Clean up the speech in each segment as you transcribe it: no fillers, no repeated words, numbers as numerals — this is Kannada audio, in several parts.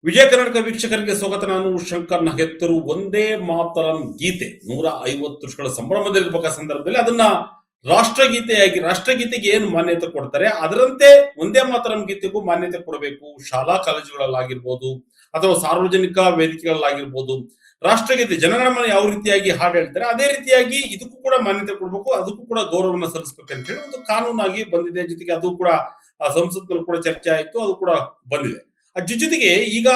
ವಿಜಯ ಕರ್ನಾಟಕ ವೀಕ್ಷಕರಿಗೆ ಸ್ವಾಗತ. ನಾನು ಶಂಕರ್ ನಗೆತ್ತರು. ಒಂದೇ ಮಾತರಂ ಗೀತೆ 150 ವರ್ಷಗಳ ಸಂಭ್ರಮದಲ್ಲಿರುವ ಸಂದರ್ಭದಲ್ಲಿ ಅದನ್ನ ರಾಷ್ಟ್ರಗೀತೆಗೆ ಏನು ಮಾನ್ಯತೆ ಕೊಡ್ತಾರೆ ಅದರಂತೆ ಒಂದೇ ಮಾತರಂ ಗೀತೆಗೂ ಮಾನ್ಯತೆ ಕೊಡಬೇಕು. ಶಾಲಾ ಕಾಲೇಜುಗಳಲ್ಲಾಗಿರ್ಬೋದು ಅಥವಾ ಸಾರ್ವಜನಿಕ ವೇದಿಕೆಗಳಲ್ಲಾಗಿರ್ಬೋದು ರಾಷ್ಟ್ರಗೀತೆ ಜನಗಣಮನ ಯಾವ ರೀತಿಯಾಗಿ ಹಾಡು ಹೇಳ್ತಾರೆ ಅದೇ ರೀತಿಯಾಗಿ ಇದಕ್ಕೂ ಕೂಡ ಮಾನ್ಯತೆ ಕೊಡಬೇಕು, ಅದಕ್ಕೂ ಕೂಡ ಗೌರವವನ್ನು ಸಲ್ಲಿಸಬೇಕು ಅಂತ ಹೇಳಿ ಒಂದು ಕಾನೂನಾಗಿ ಬಂದಿದೆ. ಜೊತೆಗೆ ಅದು ಕೂಡ ಸಂಸತ್ನಲ್ಲಿ ಕೂಡ ಚರ್ಚೆ ಆಯಿತು, ಅದು ಕೂಡ ಬಂದಿದೆ. ಜೊತೆಗೆ ಈಗ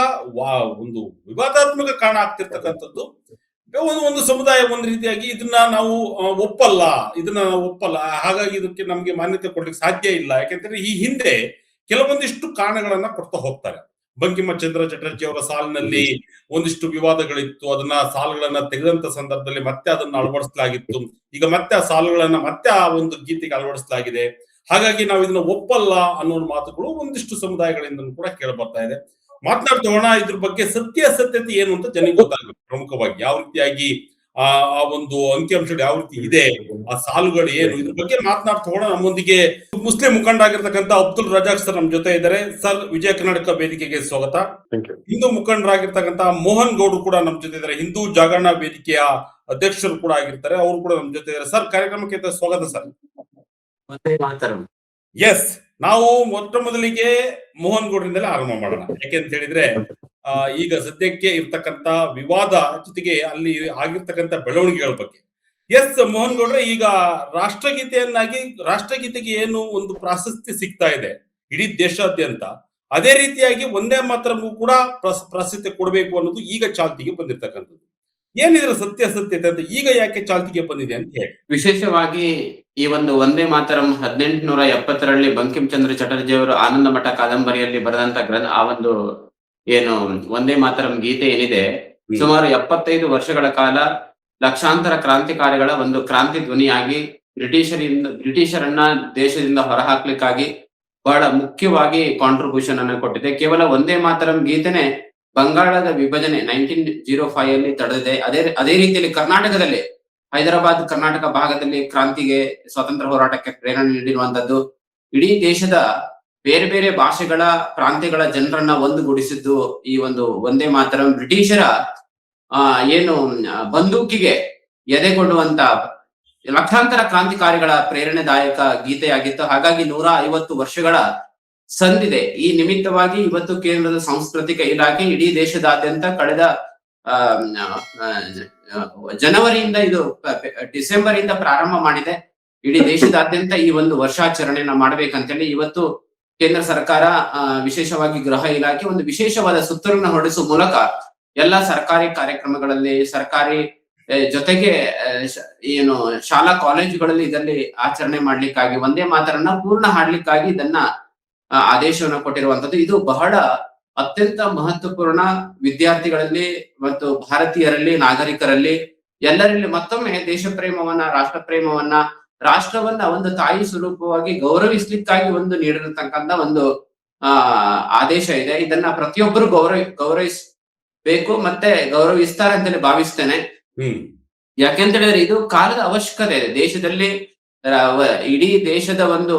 ಒಂದು ವಿವಾದಾತ್ಮಕ ಕಾರಣ ಆಗ್ತಿರ್ತಕ್ಕಂಥದ್ದು ಒಂದು ಸಮುದಾಯ ಒಂದು ರೀತಿಯಾಗಿ ಇದನ್ನ ನಾವು ಒಪ್ಪಲ್ಲ, ಹಾಗಾಗಿ ಇದಕ್ಕೆ ನಮ್ಗೆ ಮಾನ್ಯತೆ ಕೊಡ್ಲಿಕ್ಕೆ ಸಾಧ್ಯ ಇಲ್ಲ. ಯಾಕೆಂದ್ರೆ ಈ ಹಿಂದೆ ಕೆಲವೊಂದಿಷ್ಟು ಕಾರಣಗಳನ್ನ ಕೊಡ್ತಾ ಹೋಗ್ತಾರೆ. ಬಂಕಿಮಚಂದ್ರ ಚಟರ್ಜಿ ಅವರ ಸಾಲಿನಲ್ಲಿ ಒಂದಿಷ್ಟು ವಿವಾದಗಳಿತ್ತು, ಅದನ್ನ ಸಾಲುಗಳನ್ನ ತೆಗೆದಂತ ಸಂದರ್ಭದಲ್ಲಿ ಮತ್ತೆ ಅದನ್ನ ಅಳವಡಿಸಲಾಗಿತ್ತು. ಈಗ ಮತ್ತೆ ಆ ಸಾಲುಗಳನ್ನ ಮತ್ತೆ ಆ ಒಂದು ಗೀತೆಗೆ ಅಳವಡಿಸಲಾಗಿದೆ. ಹಾಗಾಗಿ ನಾವು ಇದನ್ನ ಒಪ್ಪಲ್ಲ ಅನ್ನೋ ಮಾತುಗಳು ಒಂದಿಷ್ಟು ಸಮುದಾಯಗಳಿಂದ ಕೂಡ ಕೇಳ ಬರ್ತಾ ಇದೆ. ಮಾತನಾಡ್ತೋಣ ಇದ್ರ ಬಗ್ಗೆ ಸತ್ಯಾಸತ್ಯತೆ ಏನು ಅಂತ ಜನಕ್ಕೆ ಗೊತ್ತಾಗಬೇಕು. ಪ್ರಮುಖವಾಗಿ ಯಾವ ರೀತಿಯಾಗಿ ಆ ಒಂದು ಅಂಕಿಅಂಶಗಳು ಯಾವ ರೀತಿ ಇದೆ, ಆ ಸಾಲುಗಳು ಏನು, ಇದ್ರ ಬಗ್ಗೆ ಮಾತನಾಡ್ತೋಣ. ನಮ್ಮೊಂದಿಗೆ ಮುಸ್ಲಿಂ ಮುಖಂಡ ಆಗಿರ್ತಕ್ಕಂಥ ಅಬ್ದುಲ್ ರಜಾಕ್ ಸರ್ ನಮ್ಮ ಜೊತೆ ಇದ್ದಾರೆ. ಸರ್, ವಿಜಯ ಕರ್ನಾಟಕ ವೇದಿಕೆಗೆ ಸ್ವಾಗತ. ಹಿಂದೂ ಮುಖಂಡರಾಗಿರ್ತಕ್ಕಂಥ ಮೋಹನ್ ಗೌಡ್ ಕೂಡ ನಮ್ಮ ಜೊತೆ ಇದ್ದಾರೆ, ಹಿಂದೂ ಜಾಗರಣ ವೇದಿಕೆಯ ಅಧ್ಯಕ್ಷರು ಕೂಡ ಆಗಿರ್ತಾರೆ, ಅವರು ಕೂಡ ನಮ್ಮ ಜೊತೆ ಇದ್ದಾರೆ. ಸರ್, ಕಾರ್ಯಕ್ರಮಕ್ಕೆ ಸ್ವಾಗತ ಸರ್. ಎಸ್, ನಾವು ಮೊದಲಿಗೆ ಮೋಹನ್ ಗೌಡ್ರಿಂದಲೇ ಆರಂಭ ಮಾಡೋಣ. ಯಾಕೆಂತ ಹೇಳಿದ್ರೆ ಈಗ ಸದ್ಯಕ್ಕೆ ಇರ್ತಕ್ಕಂತ ವಿವಾದ ಜೊತೆಗೆ ಅಲ್ಲಿ ಆಗಿರ್ತಕ್ಕಂಥ ಬೆಳವಣಿಗೆಗಳ ಬಗ್ಗೆ. ಎಸ್ ಮೋಹನ್ ಗೌಡ್ರೆ, ಈಗ ರಾಷ್ಟ್ರಗೀತೆಗೆ ಏನು ಒಂದು ಪ್ರಾಶಸ್ತ್ಯ ಸಿಗ್ತಾ ಇದೆ ಇಡೀ ದೇಶಾದ್ಯಂತ, ಅದೇ ರೀತಿಯಾಗಿ ಒಂದೇ ಮಾತರಗೂ ಕೂಡ ಪ್ರಾಶಸ್ತ್ಯ ಕೊಡಬೇಕು ಅನ್ನೋದು ಈಗ ಚಾಲ್ತಿಗೆ ಬಂದಿರ್ತಕ್ಕಂಥದ್ದು. ಏನಿದ್ರ ಸತ್ಯಾಸತ್ಯತೆ ಅಂತ ಈಗ ಯಾಕೆ ಚಾಲ್ತಿಗೆ ಬಂದಿದೆ ಅಂತ ಹೇಳಿ. ವಿಶೇಷವಾಗಿ ಈ ಒಂದು ಒಂದೇ ಮಾತರಂ 1870ರಲ್ಲಿ ಬಂಕಿಂ ಚಂದ್ರ ಚಟರ್ಜಿ ಅವರು ಆನಂದ ಮಠ ಕಾದಂಬರಿಯಲ್ಲಿ ಬರೆದಂತ ಆ ಒಂದು ಏನು ಒಂದೇ ಮಾತರಂ ಗೀತೆ ಏನಿದೆ, ಸುಮಾರು 75 ವರ್ಷಗಳ ಕಾಲ ಲಕ್ಷಾಂತರ ಕ್ರಾಂತಿಕಾರಿಗಳ ಒಂದು ಕ್ರಾಂತಿ ಧ್ವನಿಯಾಗಿ ಬ್ರಿಟಿಷರನ್ನ ದೇಶದಿಂದ ಹೊರಹಾಕ್ಲಿಕ್ಕಾಗಿ ಬಹಳ ಮುಖ್ಯವಾಗಿ ಕಾಂಟ್ರಿಬ್ಯೂಷನ್ ಅನ್ನು ಕೊಟ್ಟಿದೆ. ಕೇವಲ ಒಂದೇ ಮಾತರಂ ಗೀತೆನೆ ಬಂಗಾಳದ ವಿಭಜನೆ 1905 ಅಲ್ಲಿ ತಡೆದಿದೆ. ಅದೇ ರೀತಿಯಲ್ಲಿ ಕರ್ನಾಟಕದಲ್ಲಿ ಹೈದರಾಬಾದ್ ಕರ್ನಾಟಕ ಭಾಗದಲ್ಲಿ ಕ್ರಾಂತಿಗೆ ಸ್ವಾತಂತ್ರ್ಯ ಹೋರಾಟಕ್ಕೆ ಪ್ರೇರಣೆ ನೀಡಿರುವಂತದ್ದು, ಇಡೀ ದೇಶದ ಬೇರೆ ಬೇರೆ ಭಾಷೆಗಳ ಪ್ರಾಂತ್ಯಗಳ ಜನರನ್ನ ಒಂದುಗೂಡಿಸಿದ್ದು ಈ ಒಂದು ಒಂದೇ ಮಾತರಂ ಬ್ರಿಟಿಷರ ಏನು ಬಂದೂಕಿಗೆ ಎದೆಗೊಡ್ಡುವಂತ ಲಕ್ಷಾಂತರ ಕ್ರಾಂತಿಕಾರಿಗಳ ಪ್ರೇರಣೆದಾಯಕ ಗೀತೆಯಾಗಿತ್ತು. ಹಾಗಾಗಿ 150 ವರ್ಷಗಳ ಸಂದಿದೆ. ಈ ನಿಮಿತ್ತವಾಗಿ ಇವತ್ತು ಕೇಂದ್ರದ ಸಾಂಸ್ಕೃತಿಕ ಇಲಾಖೆ ಇಡೀ ದೇಶದಾದ್ಯಂತ ಕಳೆದ ಜನವರಿಯಿಂದ ಇದು ಡಿಸೆಂಬರ್ ಇಂದ ಪ್ರಾರಂಭ ಮಾಡಿದೆ. ಇಡೀ ದೇಶದಾದ್ಯಂತ ಈ ಒಂದು ವರ್ಷಾಚರಣೆಯನ್ನ ಮಾಡ್ಬೇಕಂತೇಳಿ ಇವತ್ತು ಕೇಂದ್ರ ಸರ್ಕಾರ ವಿಶೇಷವಾಗಿ ಗೃಹ ಇಲಾಖೆ ಒಂದು ವಿಶೇಷವಾದ ಸುತ್ತೋಲೆಯನ್ನು ಹೊರಡಿಸುವ ಮೂಲಕ ಎಲ್ಲಾ ಸರ್ಕಾರಿ ಕಾರ್ಯಕ್ರಮಗಳಲ್ಲಿ ಸರ್ಕಾರಿ ಜೊತೆಗೆ ಏನು ಶಾಲಾ ಕಾಲೇಜುಗಳಲ್ಲಿ ಇದರಲ್ಲಿ ಆಚರಣೆ ಮಾಡ್ಲಿಕ್ಕಾಗಿ ಒಂದೇ ಮಾತರನ್ನ ಪೂರ್ಣ ಹಾಡ್ಲಿಕ್ಕಾಗಿ ಇದನ್ನ ಆದೇಶವನ್ನು ಕೊಟ್ಟಿರುವಂತದ್ದು. ಇದು ಬಹಳ ಅತ್ಯಂತ ಮಹತ್ವಪೂರ್ಣ ವಿದ್ಯಾರ್ಥಿಗಳಲ್ಲಿ ಮತ್ತು ಭಾರತೀಯರಲ್ಲಿ, ನಾಗರಿಕರಲ್ಲಿ, ಎಲ್ಲರಲ್ಲಿ ಮತ್ತೊಮ್ಮೆ ದೇಶ ಪ್ರೇಮವನ್ನ, ರಾಷ್ಟ್ರ ಪ್ರೇಮವನ್ನ, ರಾಷ್ಟ್ರವನ್ನ ಒಂದು ತಾಯಿ ಸ್ವರೂಪವಾಗಿ ಗೌರವಿಸ್ಲಿಕ್ಕಾಗಿ ಒಂದು ನೀಡಿರತಕ್ಕಂತ ಒಂದು ಆದೇಶ ಇದೆ. ಇದನ್ನ ಪ್ರತಿಯೊಬ್ಬರು ಗೌರವಿಸಬೇಕು ಮತ್ತೆ ಗೌರವಿಸ್ತಾರೆ ಅಂತೇಳಿ ಭಾವಿಸ್ತೇನೆ. ಯಾಕೆಂತ ಹೇಳಿದ್ರೆ ಇದು ಕಾಲದ ಅವಶ್ಯಕತೆ ಇದೆ. ದೇಶದಲ್ಲಿ ಇಡೀ ದೇಶದ ಒಂದು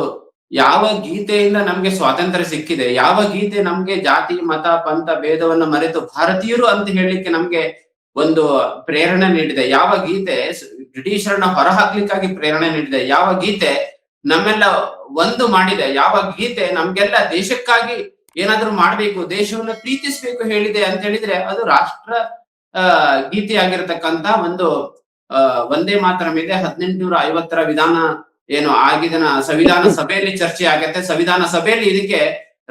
ಯಾವ ಗೀತೆಯಿಂದ ನಮ್ಗೆ ಸ್ವಾತಂತ್ರ್ಯ ಸಿಕ್ಕಿದೆ, ಯಾವ ಗೀತೆ ನಮ್ಗೆ ಜಾತಿ ಮತ ಪಂಥ ಭೇದವನ್ನ ಮರೆತು ಭಾರತೀಯರು ಅಂತ ಹೇಳಲಿಕ್ಕೆ ನಮ್ಗೆ ಒಂದು ಪ್ರೇರಣೆ ನೀಡಿದೆ, ಯಾವ ಗೀತೆ ಬ್ರಿಟಿಷರನ್ನ ಹೊರಹಾಕ್ಲಿಕ್ಕಾಗಿ ಪ್ರೇರಣೆ ನೀಡಿದೆ, ಯಾವ ಗೀತೆ ನಮ್ಮೆಲ್ಲ ಒಂದು ಮಾಡಿದೆ, ಯಾವ ಗೀತೆ ನಮ್ಗೆಲ್ಲ ದೇಶಕ್ಕಾಗಿ ಏನಾದ್ರೂ ಮಾಡ್ಬೇಕು, ದೇಶವನ್ನ ಪ್ರೀತಿಸ್ಬೇಕು ಹೇಳಿದೆ ಅಂತ ಹೇಳಿದ್ರೆ ಅದು ರಾಷ್ಟ್ರ ಗೀತೆಯಾಗಿರ್ತಕ್ಕಂತ ಒಂದು ಒಂದೇ ಮಾತರಂ ಇದೆ. 1850ರ ವಿಧಾನ ಏನು ಆಗಿದನ ಸಂವಿಧಾನ ಸಭೆಯಲ್ಲಿ ಚರ್ಚೆ ಆಗತ್ತೆ. ಸಂವಿಧಾನ ಸಭೆಯಲ್ಲಿ ಇದಕ್ಕೆ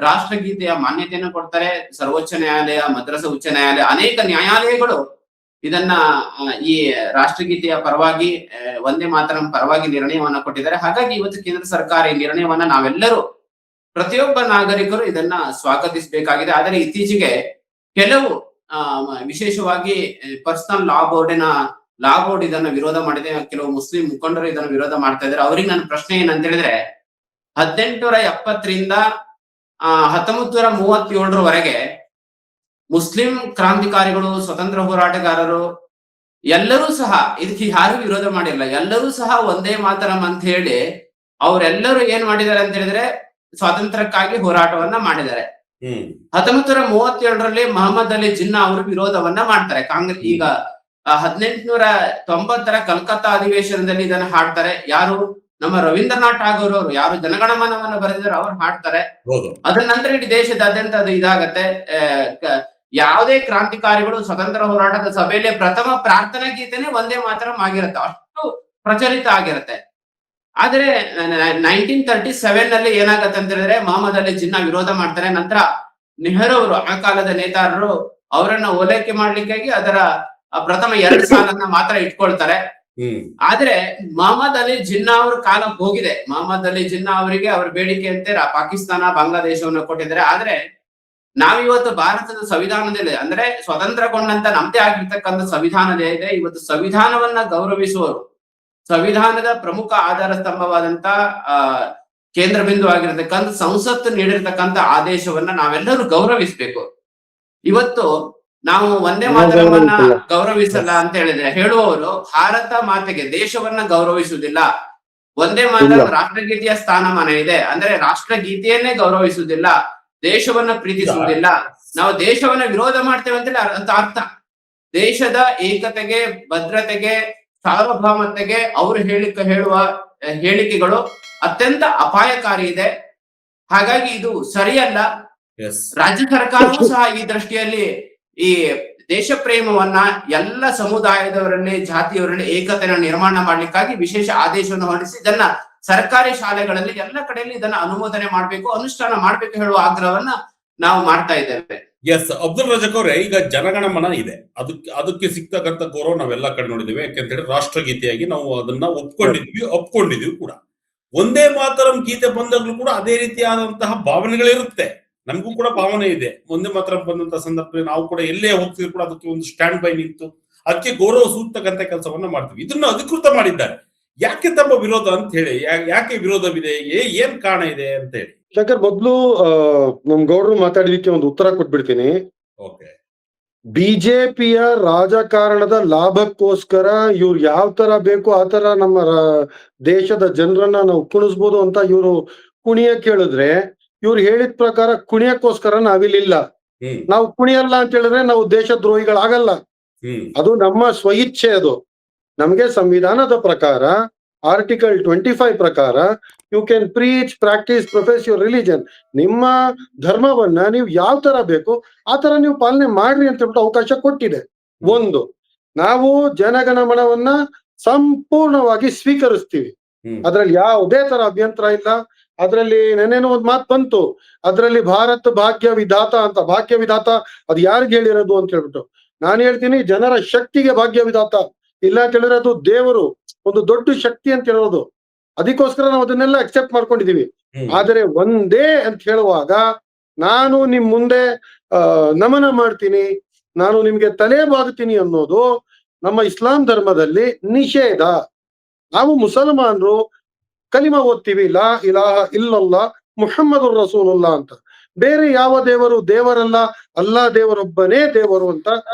ರಾಷ್ಟ್ರಗೀತೆಯ ಮಾನ್ಯತೆಯನ್ನು ಕೊಡ್ತಾರೆ. ಸರ್ವೋಚ್ಚ ನ್ಯಾಯಾಲಯ, ಮದ್ರಾಸ್ ಉಚ್ಚ ನ್ಯಾಯಾಲಯ, ಅನೇಕ ನ್ಯಾಯಾಲಯಗಳು ಇದನ್ನ ಈ ರಾಷ್ಟ್ರಗೀತೆಯ ಪರವಾಗಿ ಒಂದೇ ಮಾತರಂ ಪರವಾಗಿ ನಿರ್ಣಯವನ್ನ ಕೊಟ್ಟಿದ್ದಾರೆ. ಹಾಗಾಗಿ ಇವತ್ತು ಕೇಂದ್ರ ಸರ್ಕಾರ ಈ ನಿರ್ಣಯವನ್ನ ನಾವೆಲ್ಲರೂ ಪ್ರತಿಯೊಬ್ಬ ನಾಗರಿಕರು ಇದನ್ನ ಸ್ವಾಗತಿಸಬೇಕಾಗಿದೆ. ಆದರೆ ಇತ್ತೀಚೆಗೆ ಕೆಲವು ವಿಶೇಷವಾಗಿ ಪರ್ಸನಲ್ ಲಾ ಬೋರ್ಡ್ ಇದನ್ನ ವಿರೋಧ ಮಾಡಿದೆ. ಕೆಲವು ಮುಸ್ಲಿಂ ಮುಖಂಡರು ಇದನ್ನು ವಿರೋಧ ಮಾಡ್ತಾ ಇದ್ದಾರೆ. ಅವ್ರಿಗೆ ನನ್ನ ಪ್ರಶ್ನೆ ಏನಂತ ಹೇಳಿದ್ರೆ, 1870ರಿಂದ 1937ರವರೆಗೆ ಮುಸ್ಲಿಂ ಕ್ರಾಂತಿಕಾರಿಗಳು, ಸ್ವತಂತ್ರ ಹೋರಾಟಗಾರರು ಎಲ್ಲರೂ ಸಹ ಇದಕ್ಕೆ ಯಾರು ವಿರೋಧ ಮಾಡಿಲ್ಲ. ಎಲ್ಲರೂ ಸಹ ಒಂದೇ ಮಾತರಂ ಅಂತ ಹೇಳಿ ಅವರೆಲ್ಲರೂ ಏನ್ ಮಾಡಿದ್ದಾರೆ ಅಂತ ಹೇಳಿದ್ರೆ ಸ್ವಾತಂತ್ರ್ಯಕ್ಕಾಗಿ ಹೋರಾಟವನ್ನ ಮಾಡಿದ್ದಾರೆ. ಹ್ಮ್ 1937ರಲ್ಲಿ ಮೊಹಮ್ಮದ್ ಅಲಿ ಜಿನ್ನಾ ಅವರು ವಿರೋಧವನ್ನ ಮಾಡ್ತಾರೆ. ಕಾಂಗ್ರೆಸ್ ಈಗ 1890ರ ಕಲ್ಕತ್ತಾ ಅಧಿವೇಶನದಲ್ಲಿ ಇದನ್ನ ಹಾಡ್ತಾರೆ. ಯಾರು? ನಮ್ಮ ರವೀಂದ್ರನಾಥ್ ಠಾಗೂರ್ ಅವರು, ಯಾರು ಜನಗಣಮನವನ್ನ ಬರೆದಿದ್ದಾರೆ, ಅವ್ರು ಹಾಡ್ತಾರೆ. ಹೌದು. ಅದರ ನಂತರ ಇಡೀ ದೇಶದಾದ್ಯಂತ ಅದು ಇದಾಗತ್ತೆ. ಯಾವುದೇ ಕ್ರಾಂತಿಕಾರಿಗಳು ಸ್ವತಂತ್ರ ಹೋರಾಟದ ಸಭೆಯಲ್ಲಿ ಪ್ರಥಮ ಪ್ರಾರ್ಥನಾ ಗೀತೆನೆ ವಂದೇ ಮಾತರಂ ಆಗಿರುತ್ತೆ, ಅಷ್ಟು ಪ್ರಚಲಿತ ಆಗಿರುತ್ತೆ. ಆದ್ರೆ 1937 ನಲ್ಲಿ ಏನಾಗತ್ತೆ ಅಂತ ಹೇಳಿದ್ರೆ, ಮೊಹಮ್ಮದ್ ಅಲಿ ಜಿನ್ನಾ ವಿರೋಧ ಮಾಡ್ತಾರೆ. ನಂತರ ನೆಹರು ಅವರು, ಆ ಕಾಲದ ನೇತಾರರು, ಅವರನ್ನ ಓಲೈಕೆ ಮಾಡ್ಲಿಕ್ಕಾಗಿ ಅದರ ಪ್ರಥಮ 2 ಸಾಲನ್ನ ಮಾತ್ರ ಇಟ್ಕೊಳ್ತಾರೆ. ಆದ್ರೆ ಮೊಹಮ್ಮದ್ ಅಲಿ ಜಿನ್ನಾ ಅವ್ರ ಕಾಲ ಹೋಗಿದೆ. ಮೊಹಮ್ಮದ್ ಅಲಿ ಜಿನ್ನಾ ಅವರಿಗೆ ಅವ್ರ ಬೇಡಿಕೆಯಂತೆ ಪಾಕಿಸ್ತಾನ, ಬಾಂಗ್ಲಾದೇಶವನ್ನು ಕೊಟ್ಟಿದ್ದಾರೆ. ಆದ್ರೆ ನಾವಿವತ್ತು ಭಾರತದ ಸಂವಿಧಾನದಲ್ಲಿ, ಅಂದ್ರೆ ಸ್ವತಂತ್ರಗೊಂಡಂತ ನಮ್ದೇ ಆಗಿರ್ತಕ್ಕಂಥ ಸಂವಿಧಾನದೇ ಇದೆ. ಇವತ್ತು ಸಂವಿಧಾನವನ್ನ ಗೌರವಿಸುವವರು, ಸಂವಿಧಾನದ ಪ್ರಮುಖ ಆಧಾರ ಸ್ತಂಭವಾದಂತ ಕೇಂದ್ರ ಬಿಂದು ಆಗಿರತಕ್ಕಂಥ ಸಂಸತ್ತು ನೀಡಿರ್ತಕ್ಕಂಥ ಆದೇಶವನ್ನ ನಾವೆಲ್ಲರೂ ಗೌರವಿಸ್ಬೇಕು. ಇವತ್ತು ನಾವು ವಂದೇ ಮಾತರವನ್ನ ಗೌರವಿಸಲ್ಲ ಅಂತ ಹೇಳಿದ್ರೆ, ಹೇಳುವವರು ಭಾರತ ಮಾತೆಗೆ, ದೇಶವನ್ನ ಗೌರವಿಸುವುದಿಲ್ಲ. ವಂದೇ ಮಾತರಂ ರಾಷ್ಟ್ರಗೀತೆಯ ಸ್ಥಾನಮಾನ ಇದೆ, ಅಂದ್ರೆ ರಾಷ್ಟ್ರಗೀತೆಯನ್ನೇ ಗೌರವಿಸುವುದಿಲ್ಲ, ದೇಶವನ್ನ ಪ್ರೀತಿಸುವುದಿಲ್ಲ. ನಾವು ದೇಶವನ್ನ ವಿರೋಧ ಮಾಡ್ತೇವೆ ಅಂತ ಅರ್ಥ. ದೇಶದ ಏಕತೆಗೆ, ಭದ್ರತೆಗೆ, ಸಾರ್ವಭೌಮತೆಗೆ ಅವರು ಹೇಳುವ ಹೇಳಿಕೆಗಳು ಅತ್ಯಂತ ಅಪಾಯಕಾರಿ ಇದೆ. ಹಾಗಾಗಿ ಇದು ಸರಿಯಲ್ಲ. ರಾಜ್ಯ ಸರ್ಕಾರವೂ ಸಹ ಈ ದೃಷ್ಟಿಯಲ್ಲಿ ಈ ದೇಶ ಪ್ರೇಮವನ್ನ ಎಲ್ಲ ಸಮುದಾಯದವರಲ್ಲಿ, ಜಾತಿಯವರಲ್ಲಿ ಏಕತೆಯನ್ನು ನಿರ್ಮಾಣ ಮಾಡ್ಲಿಕ್ಕಾಗಿ ವಿಶೇಷ ಆದೇಶವನ್ನು ಹೊರಡಿಸಿ ಇದನ್ನ ಸರ್ಕಾರಿ ಶಾಲೆಗಳಲ್ಲಿ ಎಲ್ಲ ಕಡೆಯಲ್ಲಿ ಇದನ್ನ ಅನುಮೋದನೆ ಮಾಡ್ಬೇಕು, ಅನುಷ್ಠಾನ ಮಾಡ್ಬೇಕು ಹೇಳುವ ಆಗ್ರಹವನ್ನ ನಾವು ಮಾಡ್ತಾ ಇದ್ದೇವೆ. ಎಸ್, ಅಬ್ದುಲ್ ರಜಾಕ್ ಅವರೇ, ಈಗ ಜನಗಣಮನ ಇದೆ, ಅದಕ್ಕೆ ಸಿಗ್ತಕ್ಕಂಥ ಗೌರವ ನಾವೆಲ್ಲ ಕಡೆ ನೋಡಿದ್ದೇವೆ. ಯಾಕೆಂತ ಹೇಳಿ ರಾಷ್ಟ್ರಗೀತೆಯಾಗಿ ನಾವು ಅದನ್ನ ಒಪ್ಕೊಂಡಿದ್ವಿ ಕೂಡ. ಒಂದೇ ಮಾತರಂ ಗೀತೆ ಬಂದಾಗ್ಲೂ ಕೂಡ ಅದೇ ರೀತಿಯಾದಂತಹ ಭಾವನೆಗಳಿರುತ್ತೆ. ನಮಗೂ ಕೂಡ ಭಾವನೆ ಇದೆ. ಒಂದೇ ಮಾತರಂ ಬಂದಂತಹ ಸಂದರ್ಭದಲ್ಲಿ ನಾವು ಕೂಡ ಎಲ್ಲೇ ಹೋಗ್ತಿದ್ರು ಕೂಡ ಅದಕ್ಕೆ ಒಂದು ಸ್ಟ್ಯಾಂಡ್ ಬೈ ನಿಂತು ಅದಕ್ಕೆ ಗೌರವ ಸೂಕ್ತಕ್ಕಂಥ ಕೆಲಸವನ್ನ ಮಾಡ್ತೀವಿ. ಇದನ್ನ ಅಧಿಕೃತ ಮಾಡಿದ್ದಾರೆ. ಯಾಕೆ ತಮ್ಮ ವಿರೋಧ ಅಂತ ಹೇಳಿ, ಯಾಕೆ ವಿರೋಧವಿದೆ, ಏನ್ ಕಾರಣ ಇದೆ ಅಂತ ಹೇಳಿ? ಶಂಕರ್, ಮೊದ್ಲು ನಮ್ ಗೌಡ್ರು ಮಾತಾಡಿದಕ್ಕೆ ಒಂದು ಉತ್ತರ ಕೊಟ್ಬಿಡ್ತೀನಿ. ಬಿಜೆಪಿಯ ರಾಜಕಾರಣದ ಲಾಭಕ್ಕೋಸ್ಕರ ಇವ್ರು ಯಾವ ತರ ಬೇಕು ಆ ತರ ನಮ್ಮ ದೇಶದ ಜನರನ್ನ ನಾವು ಕುಣಿಸ್ಬೋದು ಅಂತ ಇವ್ರು ಕುಣಿಯ ಕೇಳಿದ್ರೆ, ಇವ್ರು ಹೇಳಿದ ಪ್ರಕಾರ ಕುಣಿಯಕ್ಕೋಸ್ಕರ ನಾವಿಲ್ಲಿಲ್ಲ. ನಾವು ಕುಣಿಯಲ್ಲ ಅಂತ ಹೇಳಿದ್ರೆ ನಾವು ದೇಶ ದ್ರೋಹಿಗಳಾಗಲ್ಲ. ಅದು ನಮ್ಮ ಸ್ವಇಚ್ಛೆ. ಅದು ನಮ್ಗೆ ಸಂವಿಧಾನದ ಪ್ರಕಾರ ಆರ್ಟಿಕಲ್ 25 ಪ್ರಕಾರ you can preach, practise, profess your religion. ನಿಮ್ಮ ಧರ್ಮವನ್ನ ನೀವು ಯಾವ ತರ ಬೇಕು ಆ ತರ ನೀವು ಪಾಲನೆ ಮಾಡ್ರಿ ಅಂತ ಹೇಳ್ಬಿಟ್ಟು ಅವಕಾಶ ಕೊಟ್ಟಿದೆ. ಒಂದು, ನಾವು ಜನಗಣಮನವನ್ನ ಸಂಪೂರ್ಣವಾಗಿ ಸ್ವೀಕರಿಸ್ತೀವಿ. ಅದ್ರಲ್ಲಿ ಯಾವುದೇ ತರ ಅಭ್ಯಂತರ ಇಲ್ಲ. ಅದ್ರಲ್ಲಿ ನೆನೇನೋ ಒಂದ್ ಮಾತು ಬಂತು, ಅದ್ರಲ್ಲಿ ಭಾರತ ಭಾಗ್ಯ ವಿಧಾತ ಅಂತ. ಭಾಗ್ಯ ವಿಧಾತ ಅದು ಯಾರಿಗೆ ಹೇಳಿರೋದು ಅಂತ ಹೇಳ್ಬಿಟ್ಟು ನಾನು ಹೇಳ್ತೀನಿ, ಜನರ ಶಕ್ತಿಗೆ ಭಾಗ್ಯ ವಿಧಾತ. ಇಲ್ಲ ಅಂತ ಹೇಳಿದ್ರೆ ಅದು ದೇವರು, ಒಂದು ದೊಡ್ಡ ಶಕ್ತಿ ಅಂತ ಹೇಳೋದು. ಅದಕ್ಕೋಸ್ಕರ ನಾವು ಅದನ್ನೆಲ್ಲ ಅಕ್ಸೆಪ್ಟ್ ಮಾಡ್ಕೊಂಡಿದೀವಿ. ಆದರೆ ಒಂದೇ ಅಂತ ಹೇಳುವಾಗ ನಾನು ನಿಮ್ ಮುಂದೆ ನಮನ ಮಾಡ್ತೀನಿ, ನಾನು ನಿಮ್ಗೆ ತಲೆ ಬಾಗುತ್ತೀನಿ ಅನ್ನೋದು ನಮ್ಮ ಇಸ್ಲಾಂ ಧರ್ಮದಲ್ಲಿ ನಿಷೇಧ. ನಾವು ಮುಸಲ್ಮಾನರು ಕಲಿಮಾ ಓದ್ತೀವಿ, ಲಾ ಇಲಾಹ ಇಲ್ಲಲ್ಲಾ ಮುಹಮ್ಮದುರ್ ರಸೂಲುಲ್ಲಾ ಅಂತ. ಬೇರೆ ಯಾವ ದೇವರು ದೇವರಲ್ಲ, ಅಲ್ಲಾ ದೇವರೊಬ್ಬನೇ ದೇವರು ಅಂತ